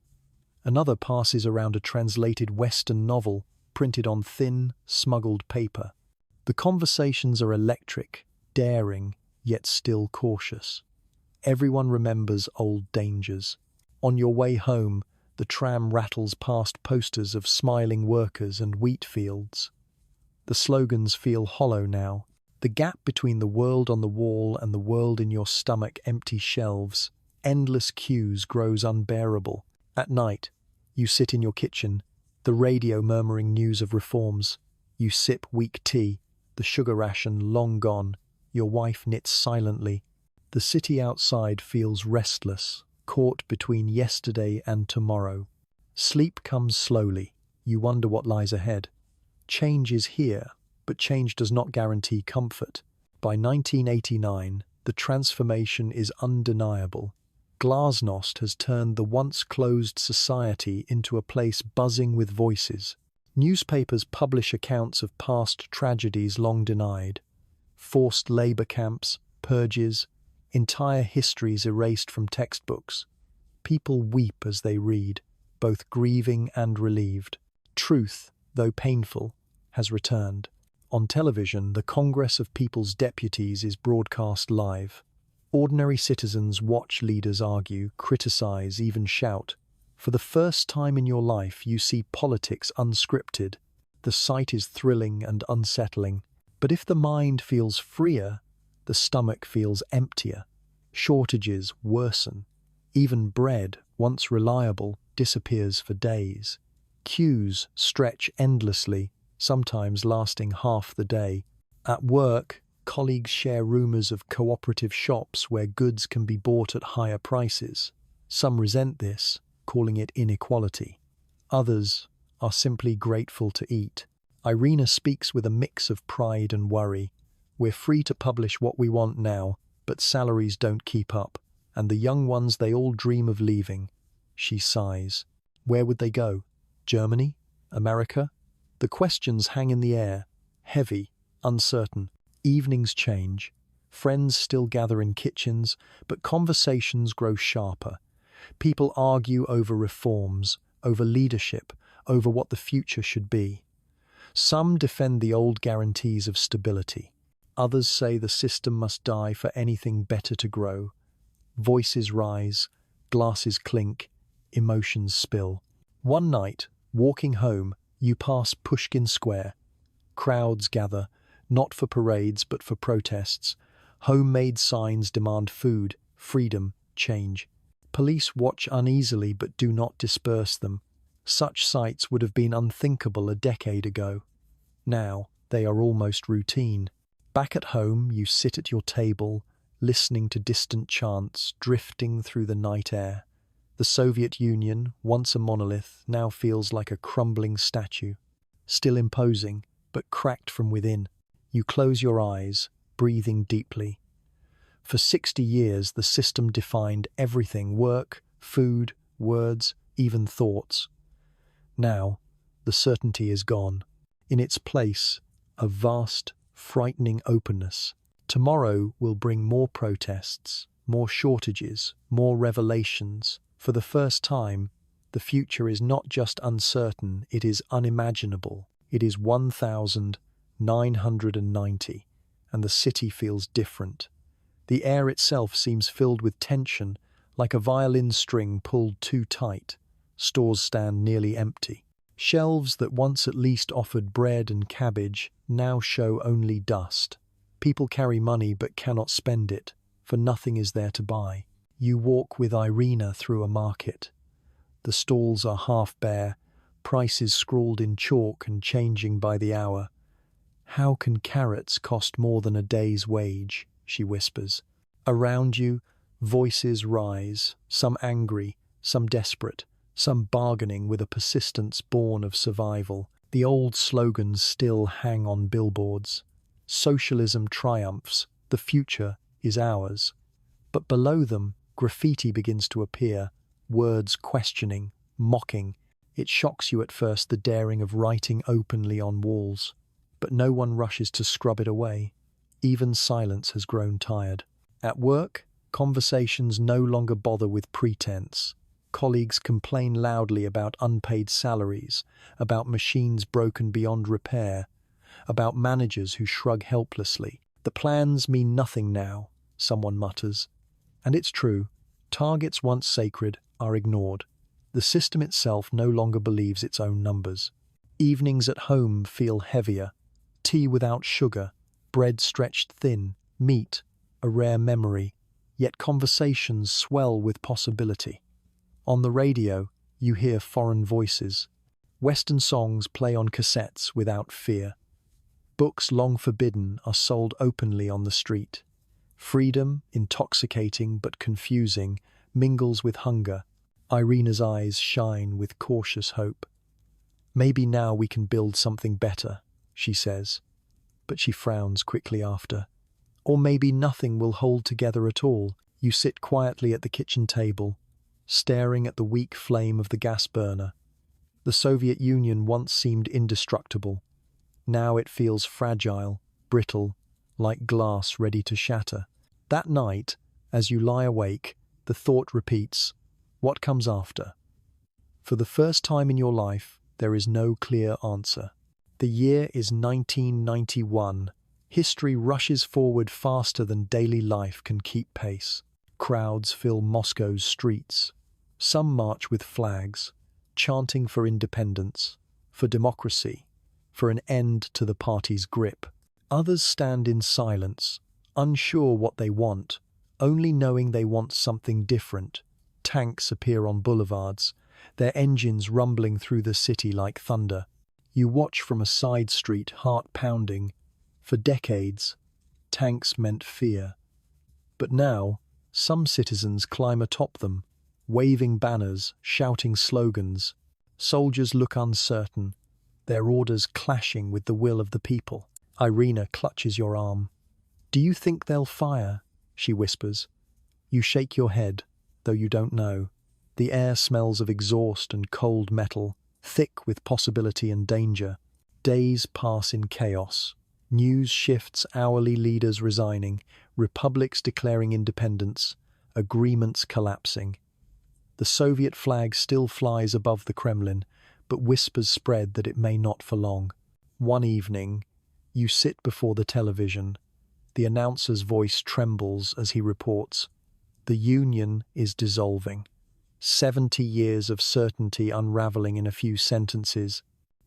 Another passes around a translated Western novel printed on thin, smuggled paper. The conversations are electric, daring, yet still cautious. Everyone remembers old dangers. On your way home, the tram rattles past posters of smiling workers and wheat fields. The slogans feel hollow now. The gap between the world on the wall and the world in your stomach empty shelves, endless queues grows unbearable. At night, you sit in your kitchen, the radio murmuring news of reforms. You sip weak tea, the sugar ration long gone. Your wife knits silently. The city outside feels restless, caught between yesterday and tomorrow. Sleep comes slowly. You wonder what lies ahead. Change is here, but change does not guarantee comfort. By 1989, the transformation is undeniable. Glasnost has turned the once closed society into a place buzzing with voices. Newspapers publish accounts of past tragedies long denied. Forced labor camps, purges, entire histories erased from textbooks. People weep as they read, both grieving and relieved. Truth, though painful, has returned. On television, the Congress of People's Deputies is broadcast live. Ordinary citizens watch leaders argue, criticize, even shout. For the first time in your life, you see politics unscripted. The sight is thrilling and unsettling. But if the mind feels freer, the stomach feels emptier. Shortages worsen. Even bread, once reliable, disappears for days. Queues stretch endlessly, sometimes lasting half the day. At work, colleagues share rumors of cooperative shops where goods can be bought at higher prices. Some resent this, calling it inequality. Others are simply grateful to eat. Irina speaks with a mix of pride and worry. We're free to publish what we want now, but salaries don't keep up, and the young ones they all dream of leaving. She sighs. Where would they go? Germany? America? The questions hang in the air, heavy, uncertain. Evenings change. Friends still gather in kitchens, but conversations grow sharper. People argue over reforms, over leadership, over what the future should be. Some defend the old guarantees of stability. Others say the system must die for anything better to grow. Voices rise, glasses clink, emotions spill. One night, walking home, you pass Pushkin Square. Crowds gather, not for parades but for protests. Homemade signs demand food, freedom, change. Police watch uneasily but do not disperse them. Such sights would have been unthinkable a decade ago. Now, they are almost routine. Back at home, you sit at your table, listening to distant chants drifting through the night air. The Soviet Union, once a monolith, now feels like a crumbling statue, still imposing, but cracked from within. You close your eyes, breathing deeply. For 60 years, the system defined everything: work, food, words, even thoughts. Now, the certainty is gone. In its place, a vast, frightening openness. Tomorrow will bring more protests, more shortages, more revelations. For the first time, the future is not just uncertain, it is unimaginable. It is 1990, and the city feels different. The air itself seems filled with tension, like a violin string pulled too tight. Stores stand nearly empty. Shelves that once at least offered bread and cabbage now show only dust. People carry money but cannot spend it, for nothing is there to buy. You walk with Irina through a market. The stalls are half bare, prices scrawled in chalk and changing by the hour. "How can carrots cost more than a day's wage?" she whispers. Around you, voices rise, some angry, some desperate, some bargaining with a persistence born of survival. The old slogans still hang on billboards. Socialism triumphs, the future is ours. But below them, graffiti begins to appear, words questioning, mocking. It shocks you at first, the daring of writing openly on walls. But no one rushes to scrub it away. Even silence has grown tired. At work, conversations no longer bother with pretense. Colleagues complain loudly about unpaid salaries, about machines broken beyond repair, about managers who shrug helplessly. "The plans mean nothing now," someone mutters. And it's true. Targets once sacred are ignored. The system itself no longer believes its own numbers. Evenings at home feel heavier. Tea without sugar, bread stretched thin, meat, a rare memory. Yet conversations swell with possibility. On the radio, you hear foreign voices. Western songs play on cassettes without fear. Books long forbidden are sold openly on the street. Freedom, intoxicating but confusing, mingles with hunger. Irina's eyes shine with cautious hope. "Maybe now we can build something better," she says, but she frowns quickly after. "Or maybe nothing will hold together at all." You sit quietly at the kitchen table, staring at the weak flame of the gas burner. The Soviet Union once seemed indestructible. Now it feels fragile, brittle, like glass ready to shatter. That night, as you lie awake, the thought repeats, what comes after? For the first time in your life, there is no clear answer. The year is 1991. History rushes forward faster than daily life can keep pace. Crowds fill Moscow's streets. Some march with flags, chanting for independence, for democracy, for an end to the party's grip. Others stand in silence, unsure what they want, only knowing they want something different. Tanks appear on boulevards, their engines rumbling through the city like thunder. You watch from a side street, heart pounding. For decades, tanks meant fear. But now, some citizens climb atop them, waving banners, shouting slogans. Soldiers look uncertain, their orders clashing with the will of the people. Irina clutches your arm. "Do you think they'll fire?" she whispers. You shake your head, though you don't know. The air smells of exhaust and cold metal, thick with possibility and danger. Days pass in chaos. News shifts, hourly leaders resigning, republics declaring independence, agreements collapsing. The Soviet flag still flies above the Kremlin, but whispers spread that it may not for long. One evening, you sit before the television. The announcer's voice trembles as he reports, "The Union is dissolving." 70 years of certainty unraveling in a few sentences.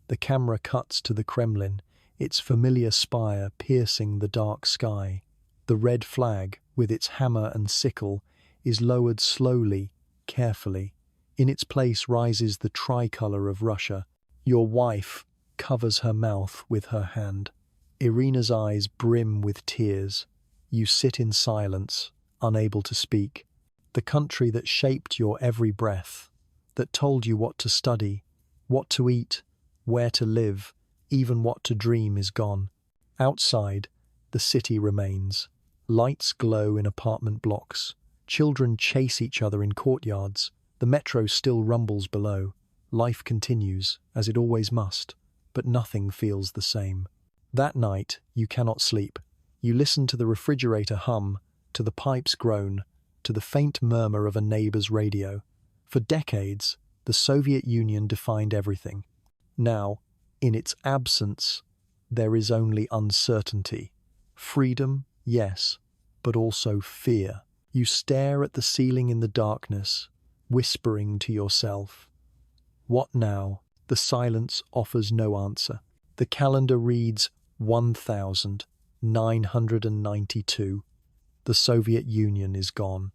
The camera cuts to the Kremlin, its familiar spire piercing the dark sky. The red flag, with its hammer and sickle, is lowered slowly, carefully. In its place rises the tricolor of Russia. Your wife covers her mouth with her hand. Irina's eyes brim with tears. You sit in silence, unable to speak. The country that shaped your every breath, that told you what to study, what to eat, where to live, even what to dream is gone. Outside, the city remains. Lights glow in apartment blocks. Children chase each other in courtyards. The metro still rumbles below. Life continues, as it always must, but nothing feels the same. That night, you cannot sleep. You listen to the refrigerator hum, to the pipes groan, to the faint murmur of a neighbor's radio. For decades, the Soviet Union defined everything. Now, in its absence, there is only uncertainty. Freedom, yes, but also fear. You stare at the ceiling in the darkness, whispering to yourself. What now? The silence offers no answer. The calendar reads 1992. The Soviet Union is gone.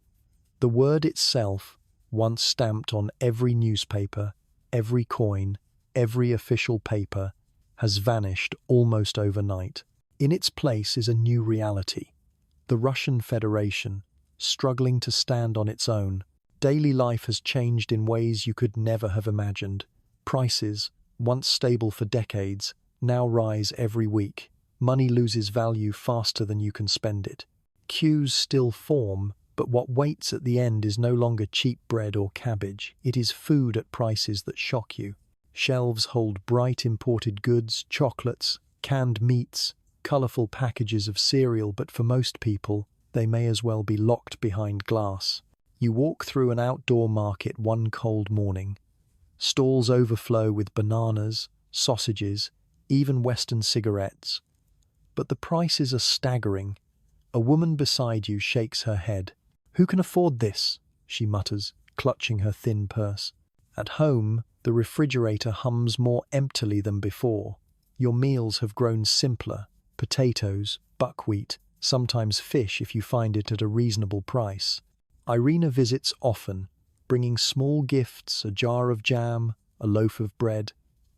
The word itself, once stamped on every newspaper, every coin, every official paper, has vanished almost overnight. In its place is a new reality. The Russian Federation, struggling to stand on its own. Daily life has changed in ways you could never have imagined. Prices, once stable for decades, now rise every week. Money loses value faster than you can spend it. Queues still form, but what waits at the end is no longer cheap bread or cabbage. It is food at prices that shock you. Shelves hold bright imported goods, chocolates, canned meats, colorful packages of cereal, but for most people, they may as well be locked behind glass. You walk through an outdoor market one cold morning. Stalls overflow with bananas, sausages, even Western cigarettes. But the prices are staggering. A woman beside you shakes her head. "Who can afford this?" she mutters, clutching her thin purse. At home, the refrigerator hums more emptily than before. Your meals have grown simpler. Potatoes, buckwheat, sometimes fish if you find it at a reasonable price. Irina visits often, bringing small gifts, a jar of jam, a loaf of bread,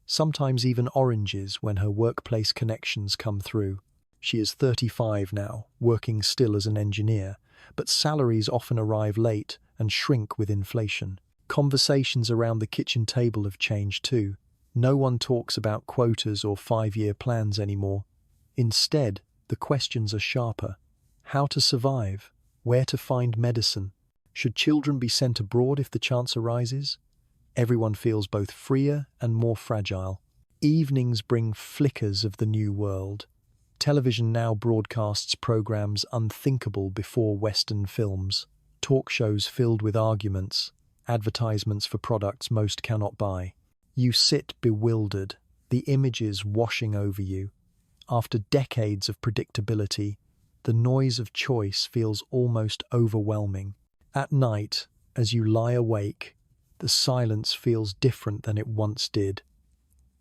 sometimes even oranges when her workplace connections come through. She is 35 now, working still as an engineer, but salaries often arrive late and shrink with inflation. Conversations around the kitchen table have changed too. No one talks about quotas or 5-year plans anymore. Instead, the questions are sharper. How to survive? Where to find medicine? Should children be sent abroad if the chance arises? Everyone feels both freer and more fragile. Evenings bring flickers of the new world. Television now broadcasts programs unthinkable before Western films, talk shows filled with arguments, advertisements for products most cannot buy. You sit bewildered, the images washing over you. After decades of predictability, the noise of choice feels almost overwhelming. At night, as you lie awake, the silence feels different than it once did.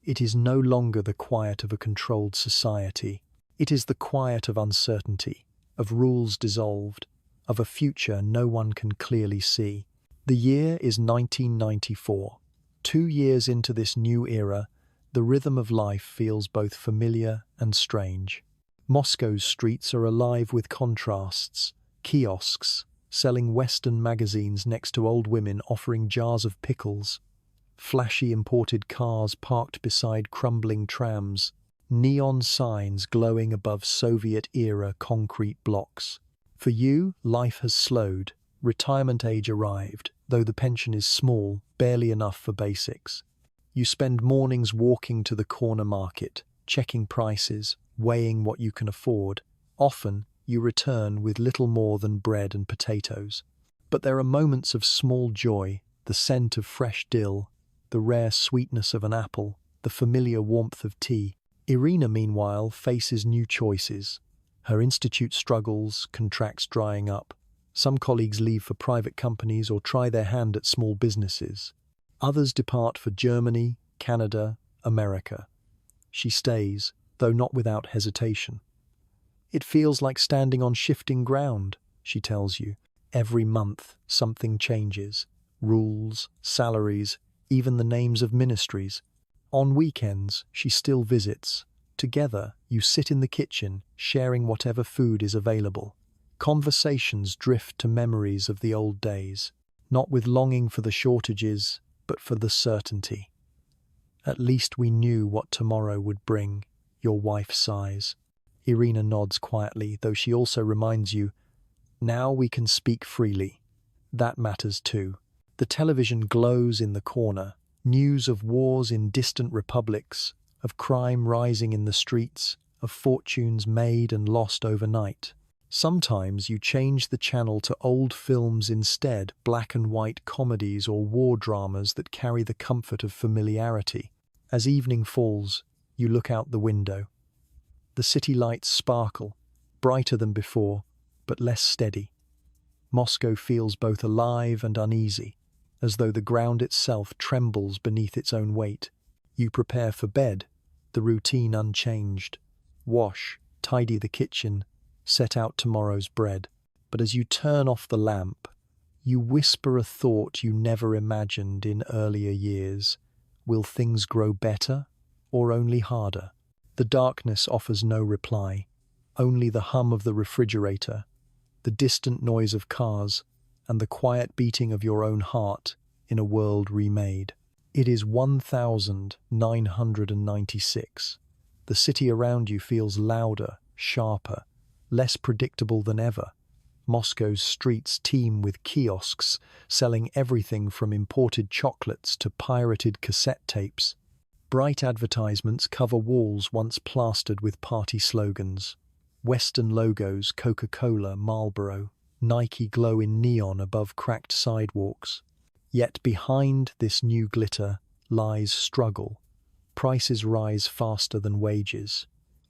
It is no longer the quiet of a controlled society. It is the quiet of uncertainty, of rules dissolved, of a future no one can clearly see. The year is 1994. 2 years into this new era, the rhythm of life feels both familiar and strange. Moscow's streets are alive with contrasts, kiosks, selling Western magazines next to old women offering jars of pickles, flashy imported cars parked beside crumbling trams, neon signs glowing above Soviet-era concrete blocks. For you, life has slowed. Retirement age arrived, though the pension is small, barely enough for basics. You spend mornings walking to the corner market, checking prices, weighing what you can afford. Often, you return with little more than bread and potatoes. But there are moments of small joy, the scent of fresh dill, the rare sweetness of an apple, the familiar warmth of tea. Irina, meanwhile, faces new choices. Her institute struggles, contracts drying up. Some colleagues leave for private companies or try their hand at small businesses. Others depart for Germany, Canada, America. She stays, though not without hesitation. "It feels like standing on shifting ground," she tells you. Every month, something changes. Rules, salaries, even the names of ministries. On weekends, she still visits, Together, you sit in the kitchen, sharing whatever food is available. Conversations drift to memories of the old days, not with longing for the shortages, but for the certainty. At least we knew what tomorrow would bring, your wife sighs. Irina nods quietly, though she also reminds you, now we can speak freely. That matters too. The television glows in the corner, news of wars in distant republics, of crime rising in the streets, of fortunes made and lost overnight. Sometimes you change the channel to old films instead, black and white comedies or war dramas that carry the comfort of familiarity. As evening falls, you look out the window. The city lights sparkle, brighter than before, but less steady. Moscow feels both alive and uneasy, as though the ground itself trembles beneath its own weight. You prepare for bed, the routine unchanged. Wash, tidy the kitchen, set out tomorrow's bread. But as you turn off the lamp, you whisper a thought you never imagined in earlier years. Will things grow better or only harder? The darkness offers no reply, only the hum of the refrigerator, the distant noise of cars, and the quiet beating of your own heart in a world remade. It is 1996. The city around you feels louder, sharper, less predictable than ever. Moscow's streets teem with kiosks selling everything from imported chocolates to pirated cassette tapes. Bright advertisements cover walls once plastered with party slogans. Western logos, Coca-Cola, Marlboro, Nike glow in neon above cracked sidewalks. Yet behind this new glitter lies struggle. Prices rise faster than wages.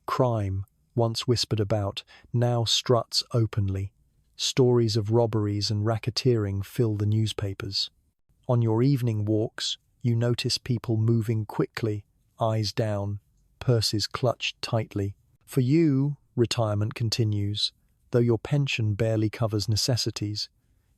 Crime, once whispered about, now struts openly. Stories of robberies and racketeering fill the newspapers. On your evening walks, you notice people moving quickly, eyes down, purses clutched tightly. For you, retirement continues, though your pension barely covers necessities.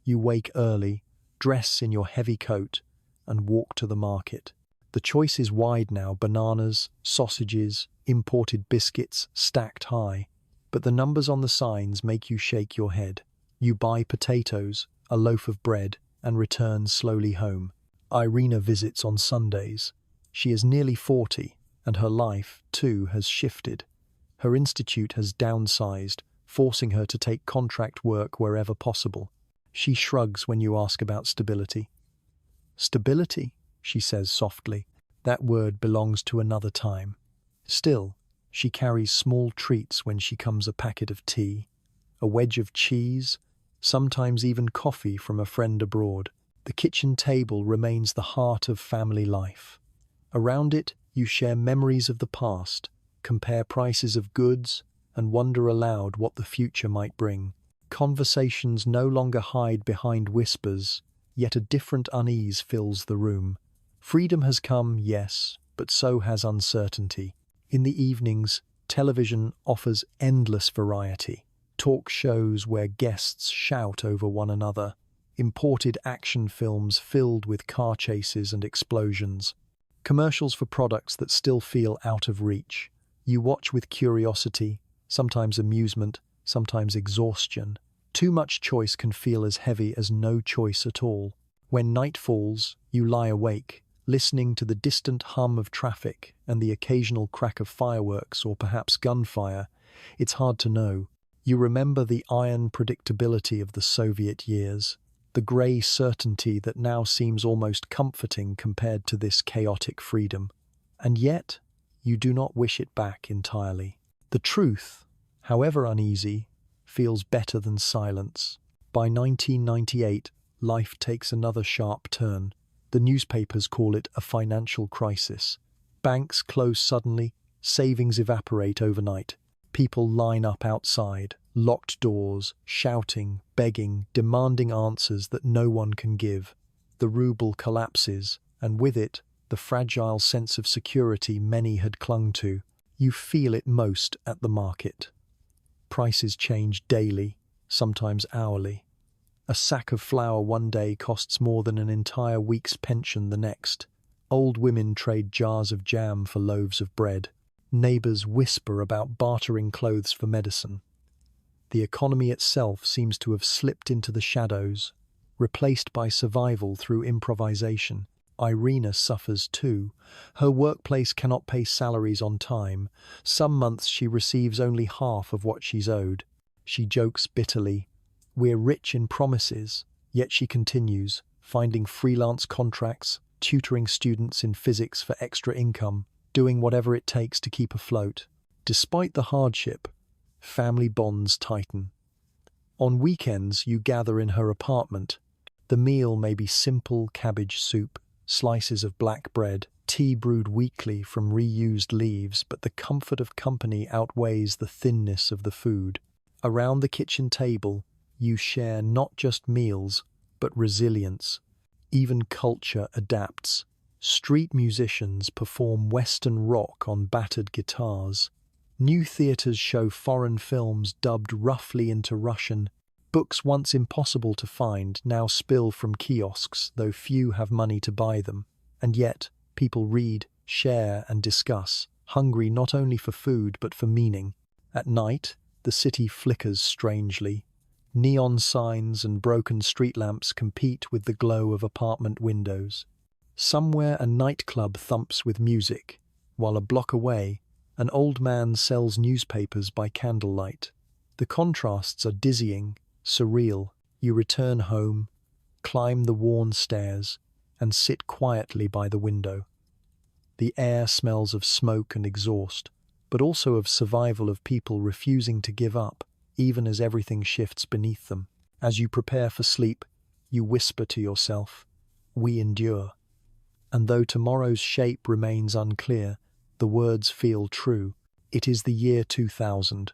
You wake early, dress in your heavy coat, and walk to the market. The choice is wide now: bananas, sausages, imported biscuits stacked high. But the numbers on the signs make you shake your head. You buy potatoes, a loaf of bread, and return slowly home. Irina visits on Sundays. She is nearly 40, and her life, too, has shifted. Her institute has downsized, forcing her to take contract work wherever possible. She shrugs when you ask about stability. Stability, she says softly. That word belongs to another time. Still, she carries small treats when she comes: a packet of tea, a wedge of cheese, sometimes even coffee from a friend abroad. The kitchen table remains the heart of family life. Around it, you share memories of the past, compare prices of goods, and wonder aloud what the future might bring. Conversations no longer hide behind whispers, yet a different unease fills the room. Freedom has come, yes, but so has uncertainty. In the evenings, television offers endless variety. Talk shows where guests shout over one another, imported action films filled with car chases and explosions, commercials for products that still feel out of reach. You watch with curiosity, sometimes amusement, sometimes exhaustion. Too much choice can feel as heavy as no choice at all. When night falls, you lie awake, listening to the distant hum of traffic and the occasional crack of fireworks or perhaps gunfire. It's hard to know. You remember the iron predictability of the Soviet years, the grey certainty that now seems almost comforting compared to this chaotic freedom. And yet, you do not wish it back entirely. The truth, however uneasy, feels better than silence. By 1998, life takes another sharp turn. The newspapers call it a financial crisis. Banks close suddenly, savings evaporate overnight. People line up outside, locked doors, shouting, begging, demanding answers that no one can give. The ruble collapses, and with it, the fragile sense of security many had clung to. You feel it most at the market. Prices change daily, sometimes hourly. A sack of flour one day costs more than an entire week's pension the next. Old women trade jars of jam for loaves of bread. Neighbors whisper about bartering clothes for medicine. The economy itself seems to have slipped into the shadows, replaced by survival through improvisation. Irina suffers too. Her workplace cannot pay salaries on time. Some months she receives only half of what she's owed. She jokes bitterly, "We're rich in promises," yet she continues, finding freelance contracts, tutoring students in physics for extra income, doing whatever it takes to keep afloat. Despite the hardship, family bonds tighten. On weekends, you gather in her apartment. The meal may be simple cabbage soup, slices of black bread, tea brewed weekly from reused leaves, but the comfort of company outweighs the thinness of the food. Around the kitchen table, you share not just meals, but resilience. Even culture adapts. Street musicians perform Western rock on battered guitars. New theaters show foreign films dubbed roughly into Russian. Books once impossible to find now spill from kiosks, though few have money to buy them. And yet, people read, share, and discuss, hungry not only for food but for meaning. At night, the city flickers strangely. Neon signs and broken street lamps compete with the glow of apartment windows. Somewhere a nightclub thumps with music, while a block away, an old man sells newspapers by candlelight. The contrasts are dizzying, surreal. You return home, climb the worn stairs, and sit quietly by the window. The air smells of smoke and exhaust, but also of survival of people refusing to give up, even as everything shifts beneath them. As you prepare for sleep, you whisper to yourself, "We endure." And though tomorrow's shape remains unclear, the words feel true. It is the year 2000.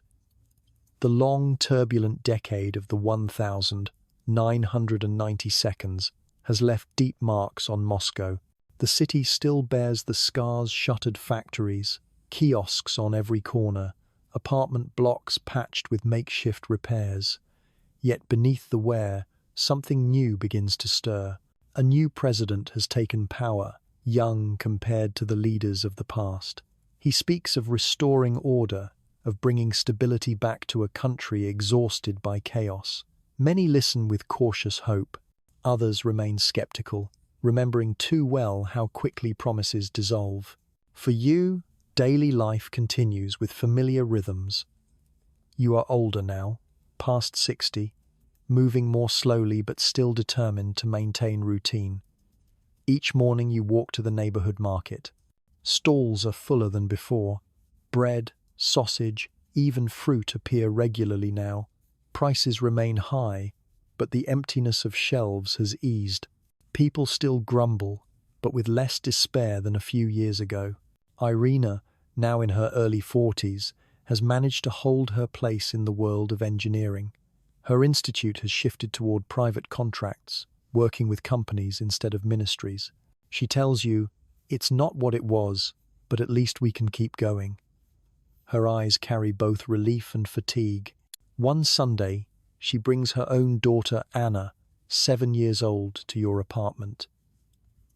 The long, turbulent decade of the 1990 seconds has left deep marks on Moscow. The city still bears the scars: shuttered factories, kiosks on every corner, apartment blocks patched with makeshift repairs. Yet beneath the wear, something new begins to stir. A new president has taken power, young compared to the leaders of the past. He speaks of restoring order, of bringing stability back to a country exhausted by chaos. Many listen with cautious hope. Others remain skeptical, remembering too well how quickly promises dissolve. For you, daily life continues with familiar rhythms. You are older now, past 60, moving more slowly but still determined to maintain routine. Each morning you walk to the neighborhood market. Stalls are fuller than before. Bread, sausage, even fruit appear regularly now. Prices remain high, but the emptiness of shelves has eased. People still grumble, but with less despair than a few years ago. Irina, now in her early 40s, has managed to hold her place in the world of engineering. Her institute has shifted toward private contracts, working with companies instead of ministries. She tells you, "It's not what it was, but at least we can keep going." Her eyes carry both relief and fatigue. One Sunday, she brings her own daughter Anna, 7 years old, to your apartment.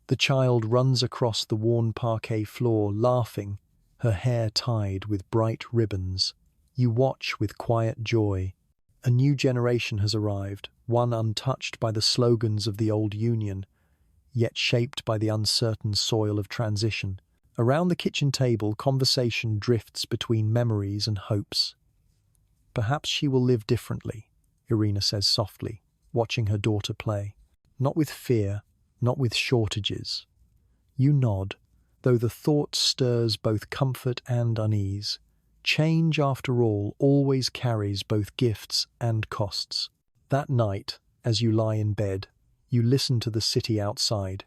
The child runs across the worn parquet floor, laughing, her hair tied with bright ribbons. You watch with quiet joy. A new generation has arrived, one untouched by the slogans of the old Union, yet shaped by the uncertain soil of transition. Around the kitchen table, conversation drifts between memories and hopes. "Perhaps she will live differently," Irina says softly, watching her daughter play. "Not with fear, not with shortages." You nod, though the thought stirs both comfort and unease. Change, after all, always carries both gifts and costs. That night, as you lie in bed, you listen to the city outside.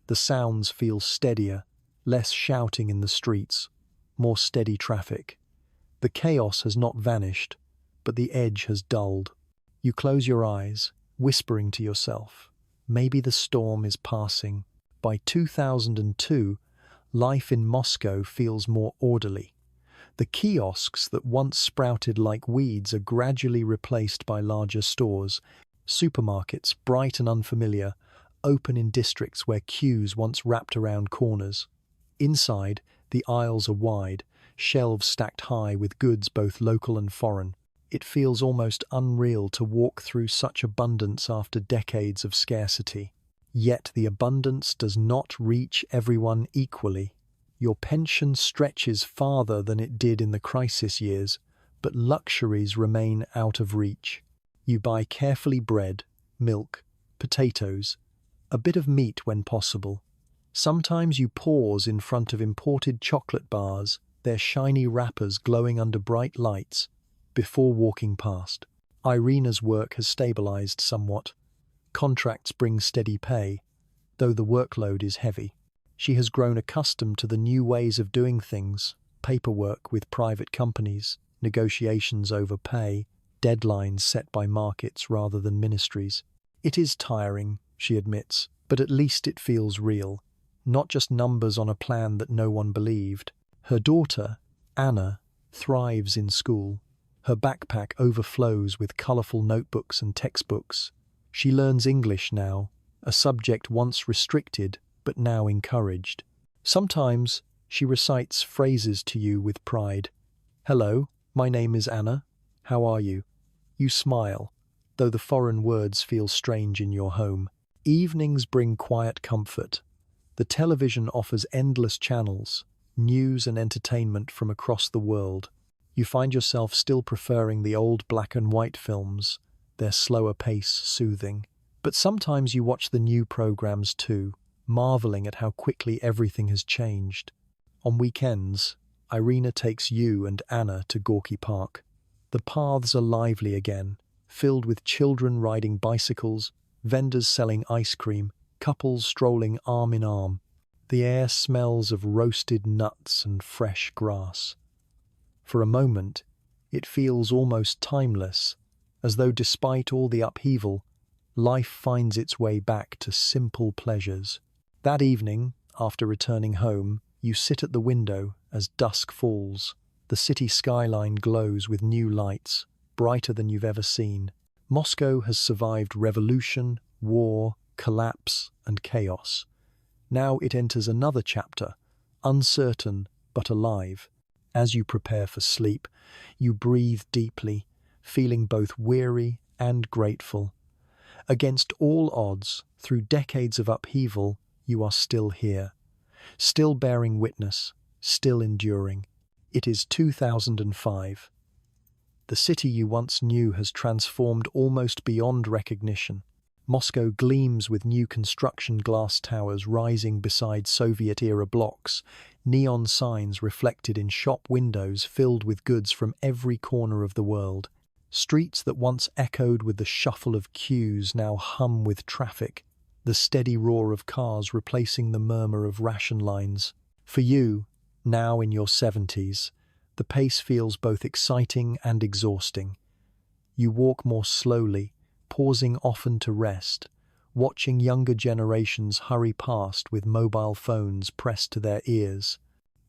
The sounds feel steadier, less shouting in the streets, more steady traffic. The chaos has not vanished, but the edge has dulled. You close your eyes, whispering to yourself, "Maybe the storm is passing." By 2002, life in Moscow feels more orderly. The kiosks that once sprouted like weeds are gradually replaced by larger stores. Supermarkets, bright and unfamiliar, open in districts where queues once wrapped around corners. Inside, the aisles are wide, shelves stacked high with goods both local and foreign. It feels almost unreal to walk through such abundance after decades of scarcity. Yet the abundance does not reach everyone equally. Your pension stretches farther than it did in the crisis years, but luxuries remain out of reach. You buy carefully bread, milk, potatoes, a bit of meat when possible. Sometimes you pause in front of imported chocolate bars, their shiny wrappers glowing under bright lights, before walking past. Irina's work has stabilized somewhat. Contracts bring steady pay, though the workload is heavy. She has grown accustomed to the new ways of doing things, paperwork with private companies, negotiations over pay, deadlines set by markets rather than ministries. It is tiring, she admits, but at least it feels real, not just numbers on a plan that no one believed. Her daughter, Anna, thrives in school. Her backpack overflows with colourful notebooks and textbooks. She learns English now, a subject once restricted but now encouraged. Sometimes she recites phrases to you with pride. "Hello, my name is Anna. How are you?" You smile, though the foreign words feel strange in your home. Evenings bring quiet comfort. The television offers endless channels, news and entertainment from across the world. You find yourself still preferring the old black and white films, their slower pace soothing. But sometimes you watch the new programs too, marveling at how quickly everything has changed. On weekends, Irina takes you and Anna to Gorky Park. The paths are lively again, filled with children riding bicycles, vendors selling ice cream, couples strolling arm in arm. The air smells of roasted nuts and fresh grass. For a moment, it feels almost timeless, as though despite all the upheaval, life finds its way back to simple pleasures. That evening, after returning home, you sit at the window as dusk falls. The city skyline glows with new lights, brighter than you've ever seen. Moscow has survived revolution, war, collapse, and chaos. Now it enters another chapter, uncertain but alive. As you prepare for sleep, you breathe deeply, feeling both weary and grateful. Against all odds, through decades of upheaval, you are still here, still bearing witness, still enduring. It is 2005. The city you once knew has transformed almost beyond recognition. Moscow gleams with new construction glass towers rising beside Soviet-era blocks, neon signs reflected in shop windows filled with goods from every corner of the world. Streets that once echoed with the shuffle of queues now hum with traffic, the steady roar of cars replacing the murmur of ration lines. For you, now in your 70s, the pace feels both exciting and exhausting. You walk more slowly, pausing often to rest, watching younger generations hurry past with mobile phones pressed to their ears.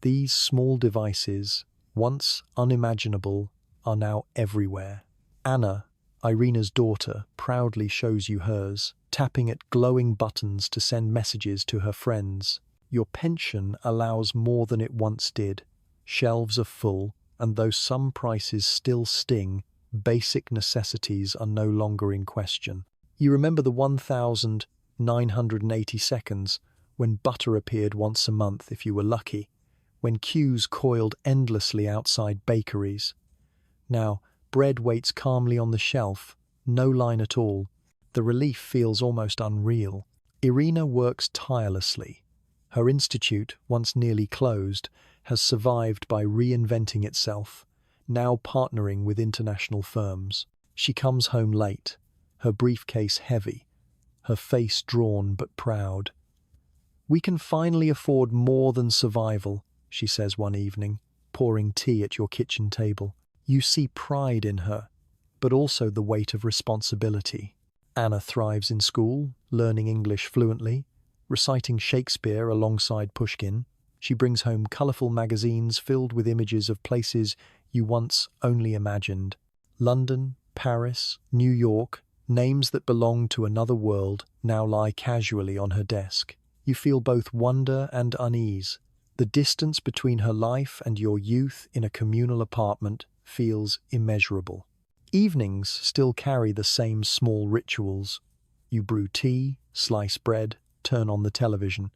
These small devices, once unimaginable, are now everywhere. Anna, Irina's daughter, proudly shows you hers, tapping at glowing buttons to send messages to her friends. Your pension allows more than it once did. Shelves are full, and though some prices still sting, basic necessities are no longer in question. You remember the 1,980 seconds when butter appeared once a month if you were lucky, when queues coiled endlessly outside bakeries. Now, bread waits calmly on the shelf, no line at all. The relief feels almost unreal. Irina works tirelessly. Her institute, once nearly closed, has survived by reinventing itself, now partnering with international firms. She comes home late, her briefcase heavy, her face drawn but proud. "We can finally afford more than survival," she says one evening, pouring tea at your kitchen table. You see pride in her, but also the weight of responsibility. Anna thrives in school, learning English fluently, reciting Shakespeare alongside Pushkin. She brings home colourful magazines filled with images of places you once only imagined. London, Paris, New York, names that belonged to another world now lie casually on her desk. You feel both wonder and unease. The distance between her life and your youth in a communal apartment feels immeasurable. Evenings still carry the same small rituals. You brew tea, slice bread, turn on the television.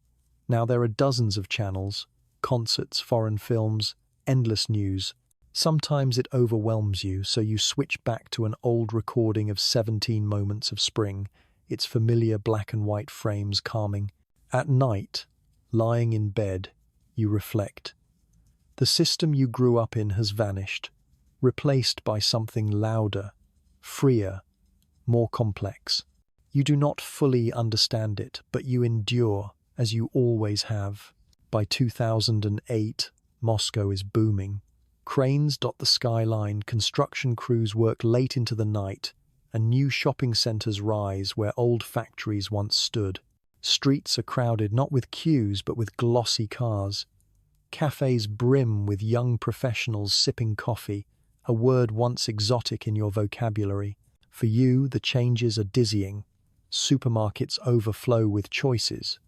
Now there are dozens of channels, concerts, foreign films, endless news. Sometimes it overwhelms you, so you switch back to an old recording of 17 Moments of Spring, its familiar black and white frames calming. At night, lying in bed, you reflect. The system you grew up in has vanished, replaced by something louder, freer, more complex. You do not fully understand it, but you endure, as you always have. By 2008, Moscow is booming. Cranes dot the skyline, construction crews work late into the night, and new shopping centers rise where old factories once stood. Streets are crowded not with queues but with glossy cars. Cafes brim with young professionals sipping coffee, a word once exotic in your vocabulary. For you, the changes are dizzying. Supermarkets overflow with choices.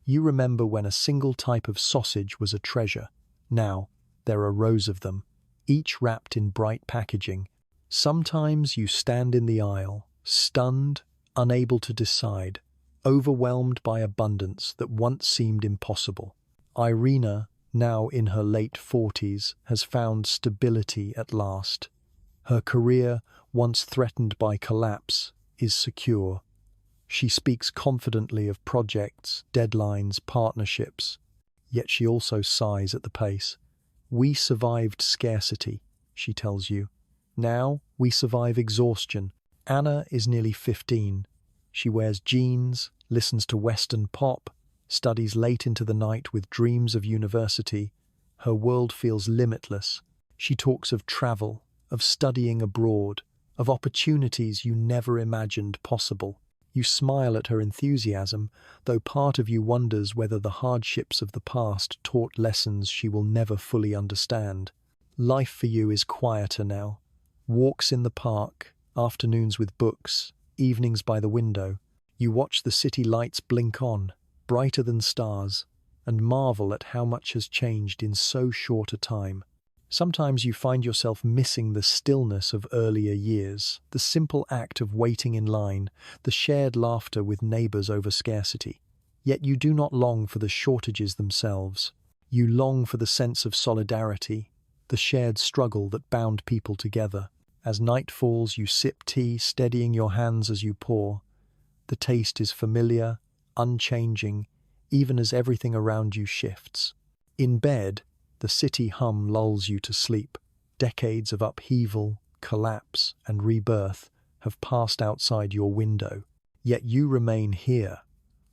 You remember when a single type of sausage was a treasure. Now, there are rows of them, each wrapped in bright packaging. Sometimes you stand in the aisle, stunned, unable to decide, overwhelmed by abundance that once seemed impossible. Irina, now in her late 40s, has found stability at last. Her career, once threatened by collapse, is secure. She speaks confidently of projects, deadlines, partnerships, yet she also sighs at the pace. We survived scarcity, she tells you. Now we survive exhaustion. Anna is nearly 15. She wears jeans, listens to Western pop, studies late into the night with dreams of university. Her world feels limitless. She talks of travel, of studying abroad, of opportunities you never imagined possible. You smile at her enthusiasm, though part of you wonders whether the hardships of the past taught lessons she will never fully understand. Life for you is quieter now. Walks in the park, afternoons with books, evenings by the window. You watch the city lights blink on, brighter than stars, and marvel at how much has changed in so short a time. Sometimes you find yourself missing the stillness of earlier years, the simple act of waiting in line, the shared laughter with neighbors over scarcity. Yet you do not long for the shortages themselves. You long for the sense of solidarity, the shared struggle that bound people together. As night falls, you sip tea, steadying your hands as you pour. The taste is familiar, unchanging, even as everything around you shifts. In bed, the city hum lulls you to sleep. Decades of upheaval, collapse, and rebirth have passed outside your window. Yet you remain here,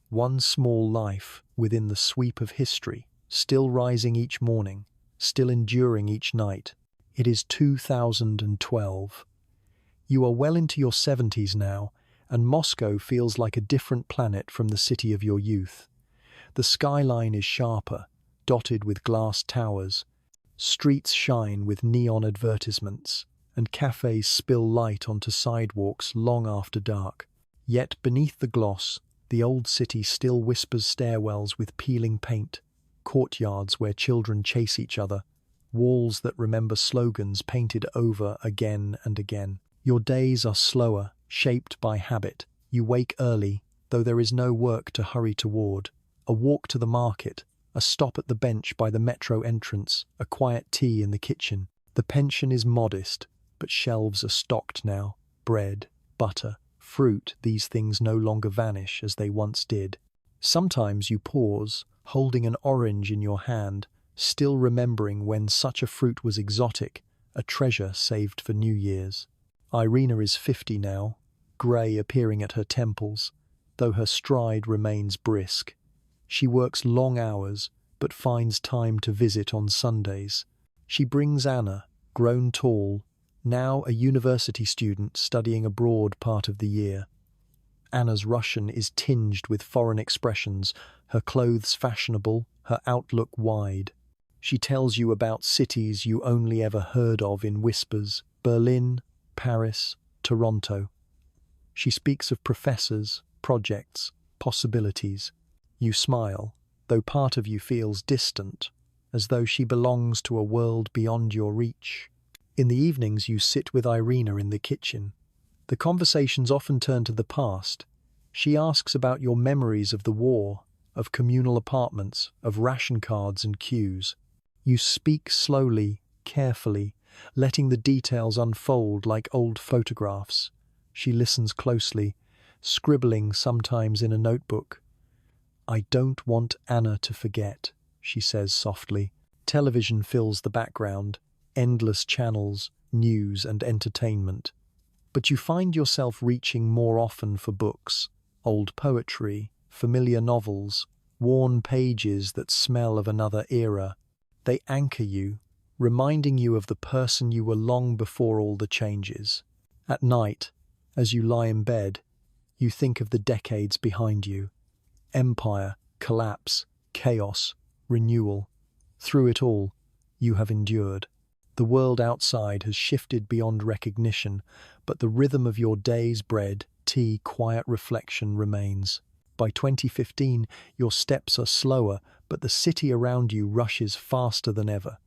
one small life within the sweep of history, still rising each morning, still enduring each night. It is 2012. You are well into your 70s now, and Moscow feels like a different planet from the city of your youth. The skyline is sharper, dotted with glass towers. Streets shine with neon advertisements, and cafes spill light onto sidewalks long after dark. Yet beneath the gloss, the old city still whispers stairwells with peeling paint, courtyards where children chase each other, walls that remember slogans painted over again and again. Your days are slower, shaped by habit. You wake early, though there is no work to hurry toward. A walk to the market, a stop at the bench by the metro entrance, a quiet tea in the kitchen. The pension is modest, but shelves are stocked now. Bread, butter, fruit, these things no longer vanish as they once did. Sometimes you pause, holding an orange in your hand, still remembering when such a fruit was exotic, a treasure saved for New Year's. Irina is 50 now, grey appearing at her temples, though her stride remains brisk. She works long hours, but finds time to visit on Sundays. She brings Anna, grown tall, now a university student studying abroad part of the year. Anna's Russian is tinged with foreign expressions, her clothes fashionable, her outlook wide. She tells you about cities you only ever heard of in whispers: Berlin, Paris, Toronto. She speaks of professors, projects, possibilities. You smile, though part of you feels distant, as though she belongs to a world beyond your reach. In the evenings, you sit with Irina in the kitchen. The conversations often turn to the past. She asks about your memories of the war, of communal apartments, of ration cards and queues. You speak slowly, carefully, letting the details unfold like old photographs. She listens closely, scribbling sometimes in a notebook. "I don't want Anna to forget," she says softly. Television fills the background, endless channels, news and entertainment. But you find yourself reaching more often for books, old poetry, familiar novels, worn pages that smell of another era. They anchor you, reminding you of the person you were long before all the changes. At night, as you lie in bed, you think of the decades behind you. Empire, collapse, chaos, renewal. Through it all, you have endured. The world outside has shifted beyond recognition, but the rhythm of your day's bread, tea, quiet reflection remains. By 2015, your steps are slower, but the city around you rushes faster than ever.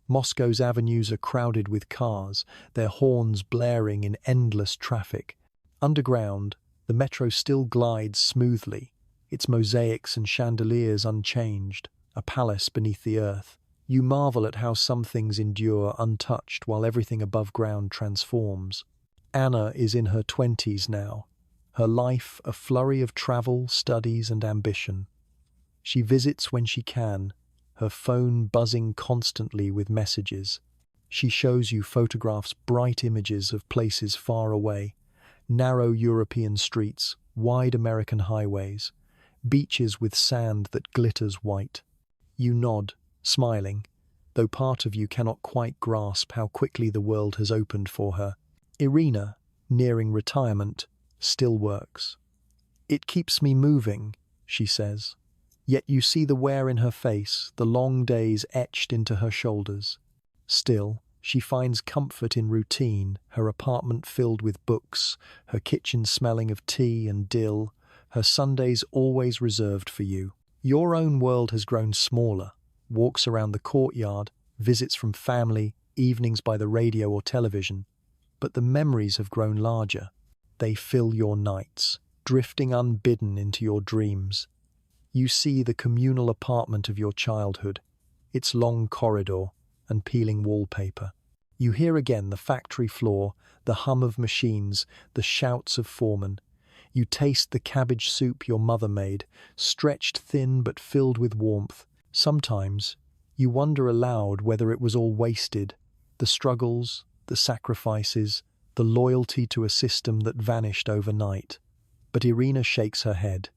Moscow's avenues are crowded with cars, their horns blaring in endless traffic. Underground, the metro still glides smoothly, its mosaics and chandeliers unchanged, a palace beneath the earth. You marvel at how some things endure untouched while everything above ground transforms. Anna is in her 20s now, her life a flurry of travel, studies and ambition. She visits when she can, her phone buzzing constantly with messages. She shows you photographs, bright images of places far away, narrow European streets, wide American highways, beaches with sand that glitters white. You nod, smiling, though part of you cannot quite grasp how quickly the world has opened for her. Irina, nearing retirement, still works. "It keeps me moving," she says. Yet you see the wear in her face, the long days etched into her shoulders. Still, she finds comfort in routine, her apartment filled with books, her kitchen smelling of tea and dill, her Sundays always reserved for you. Your own world has grown smaller. Walks around the courtyard, visits from family, evenings by the radio or television. But the memories have grown larger. They fill your nights, drifting unbidden into your dreams. You see the communal apartment of your childhood, its long corridor and peeling wallpaper. You hear again the factory floor, the hum of machines, the shouts of foremen. You taste the cabbage soup your mother made, stretched thin but filled with warmth. Sometimes, you wonder aloud whether it was all wasted, the struggles, the sacrifices, the loyalty to a system that vanished overnight. But Irina shakes her head.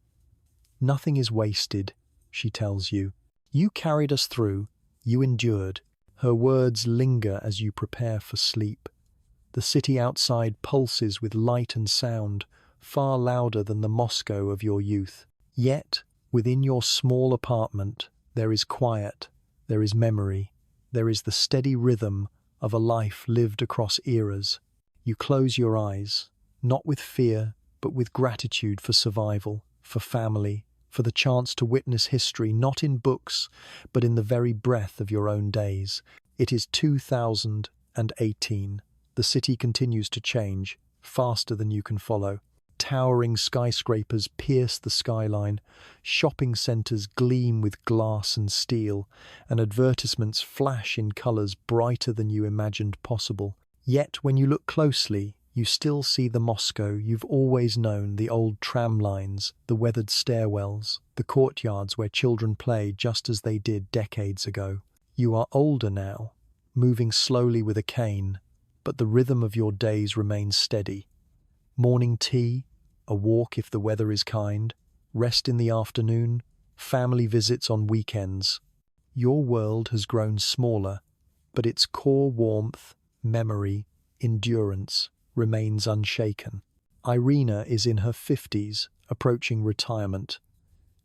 "Nothing is wasted," she tells you. "You carried us through, you endured." Her words linger as you prepare for sleep. The city outside pulses with light and sound, far louder than the Moscow of your youth. Yet, within your small apartment, there is quiet, there is memory, there is the steady rhythm of a life lived across eras. You close your eyes, not with fear, but with gratitude for survival, for family, for the chance to witness history not in books, but in the very breath of your own days. It is 2018. The city continues to change, faster than you can follow. Towering skyscrapers pierce the skyline, shopping centres gleam with glass and steel, and advertisements flash in colours brighter than you imagined possible. Yet, when you look closely, you still see the Moscow you've always known, the old tram lines, the weathered stairwells, the courtyards where children play just as they did decades ago. You are older now, moving slowly with a cane, but the rhythm of your days remains steady. Morning tea, a walk if the weather is kind, rest in the afternoon, family visits on weekends. Your world has grown smaller, but its core warmth, memory, endurance remains unshaken. Irina is in her 50s, approaching retirement.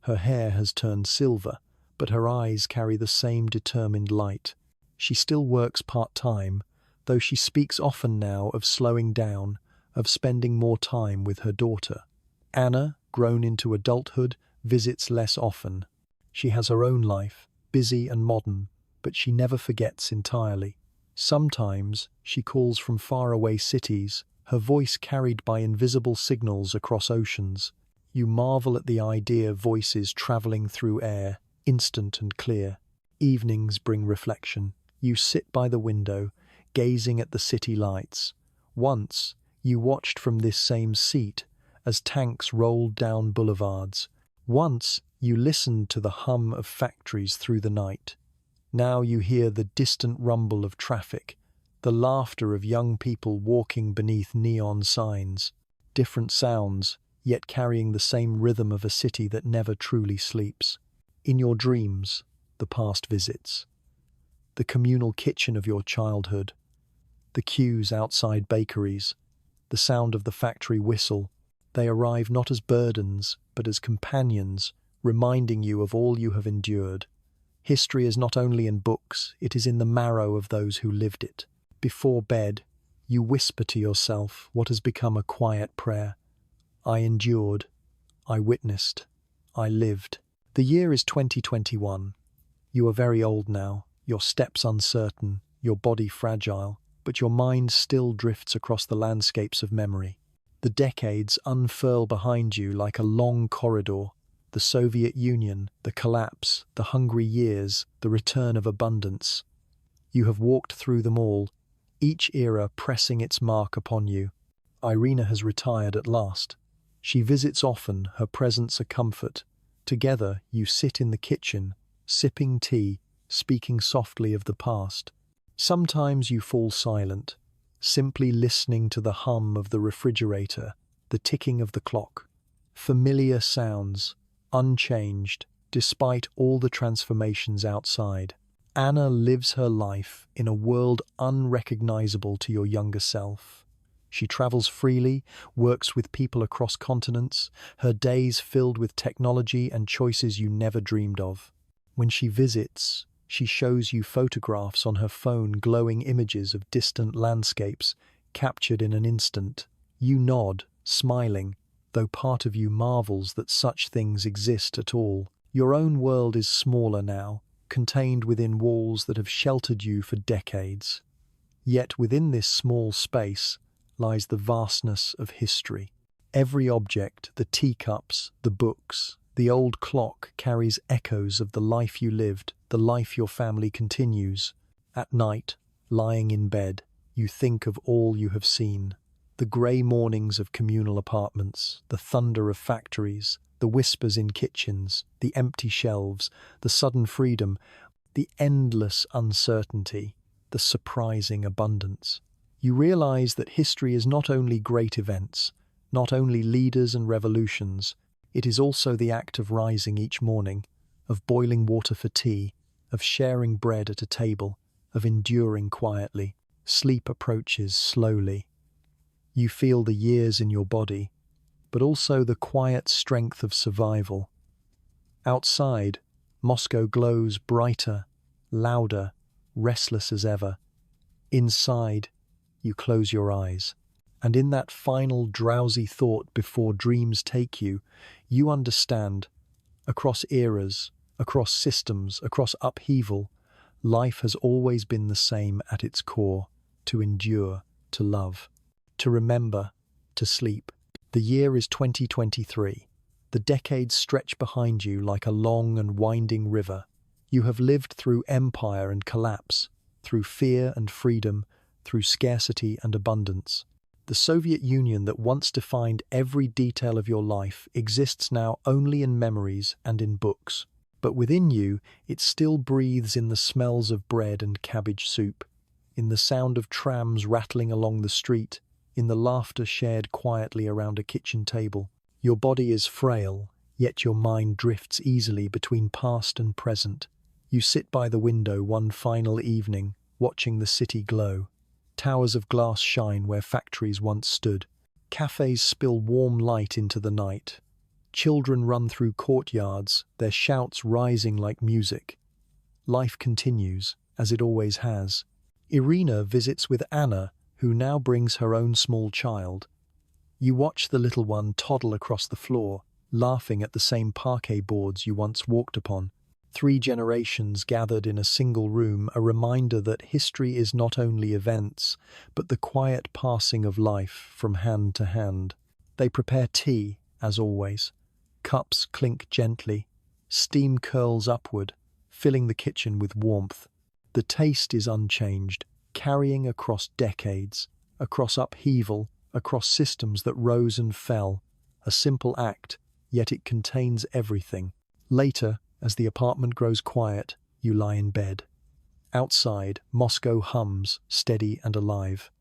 Her hair has turned silver, but her eyes carry the same determined light. She still works part-time, though she speaks often now of slowing down, of spending more time with her daughter. Anna, grown into adulthood, visits less often. She has her own life, busy and modern, but she never forgets entirely. Sometimes she calls from faraway cities, her voice carried by invisible signals across oceans. You marvel at the idea of voices traveling through air, instant and clear. Evenings bring reflection. You sit by the window, gazing at the city lights. Once, you watched from this same seat as tanks rolled down boulevards. Once, you listened to the hum of factories through the night. Now you hear the distant rumble of traffic, the laughter of young people walking beneath neon signs. Different sounds, yet carrying the same rhythm of a city that never truly sleeps. In your dreams, the past visits. The communal kitchen of your childhood. The queues outside bakeries. The sound of the factory whistle. They arrive not as burdens, but as companions, reminding you of all you have endured. History is not only in books, it is in the marrow of those who lived it. Before bed, you whisper to yourself what has become a quiet prayer. I endured. I witnessed. I lived. The year is 2021. You are very old now, your steps uncertain, your body fragile, but your mind still drifts across the landscapes of memory. The decades unfurl behind you like a long corridor. The Soviet Union, the collapse, the hungry years, the return of abundance. You have walked through them all, each era pressing its mark upon you. Irina has retired at last. She visits often, her presence a comfort. Together, you sit in the kitchen, sipping tea, speaking softly of the past. Sometimes you fall silent, simply listening to the hum of the refrigerator, the ticking of the clock. Familiar sounds, unchanged, despite all the transformations outside. Anna lives her life in a world unrecognizable to your younger self. She travels freely, works with people across continents, her days filled with technology and choices you never dreamed of. When she visits, she shows you photographs on her phone, glowing images of distant landscapes, captured in an instant. You nod, smiling, though part of you marvels that such things exist at all. Your own world is smaller now, contained within walls that have sheltered you for decades. Yet within this small space lies the vastness of history. Every object, the teacups, the books, the old clock carries echoes of the life you lived, the life your family continues. At night, lying in bed, you think of all you have seen. The grey mornings of communal apartments, the thunder of factories, the whispers in kitchens, the empty shelves, the sudden freedom, the endless uncertainty, the surprising abundance. You realize that history is not only great events, not only leaders and revolutions, it is also the act of rising each morning, of boiling water for tea, of sharing bread at a table, of enduring quietly. Sleep approaches slowly. You feel the years in your body, but also the quiet strength of survival. Outside, Moscow glows brighter, louder, restless as ever. Inside, you close your eyes, and in that final drowsy thought before dreams take you, you understand, across eras, across systems, across upheaval, life has always been the same at its core: to endure, to love, to remember, to sleep. The year is 2023. The decades stretch behind you like a long and winding river. You have lived through empire and collapse, through fear and freedom, through scarcity and abundance. The Soviet Union that once defined every detail of your life exists now only in memories and in books. But within you, it still breathes in the smells of bread and cabbage soup, in the sound of trams rattling along the street, in the laughter shared quietly around a kitchen table. Your body is frail, yet your mind drifts easily between past and present. You sit by the window one final evening, watching the city glow. Towers of glass shine where factories once stood. Cafes spill warm light into the night. Children run through courtyards, their shouts rising like music. Life continues, as it always has. Irina visits with Anna, who now brings her own small child. You watch the little one toddle across the floor, laughing at the same parquet boards you once walked upon. 3 generations gathered in a single room, a reminder that history is not only events, but the quiet passing of life from hand to hand. They prepare tea, as always. Cups clink gently, steam curls upward, filling the kitchen with warmth. The taste is unchanged, carrying across decades, across upheaval, across systems that rose and fell. A simple act, yet it contains everything. Later, as the apartment grows quiet, you lie in bed. Outside, Moscow hums, steady and alive.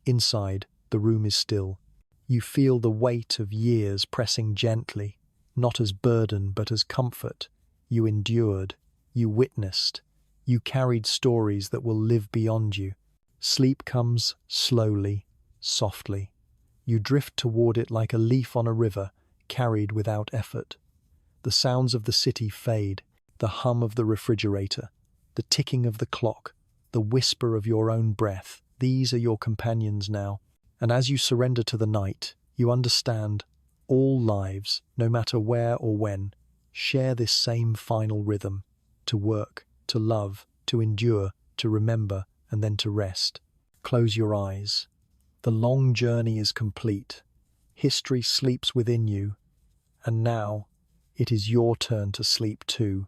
Inside, the room is still. You feel the weight of years pressing gently, not as burden but as comfort. You endured, you witnessed, you carried stories that will live beyond you. Sleep comes slowly, softly. You drift toward it like a leaf on a river, carried without effort. The sounds of the city fade, the hum of the refrigerator, the ticking of the clock, the whisper of your own breath. These are your companions now. And as you surrender to the night, you understand all lives, no matter where or when, share this same final rhythm: to work, to love, to endure, to remember, and then to rest. Close your eyes. The long journey is complete. History sleeps within you, and now it is your turn to sleep too.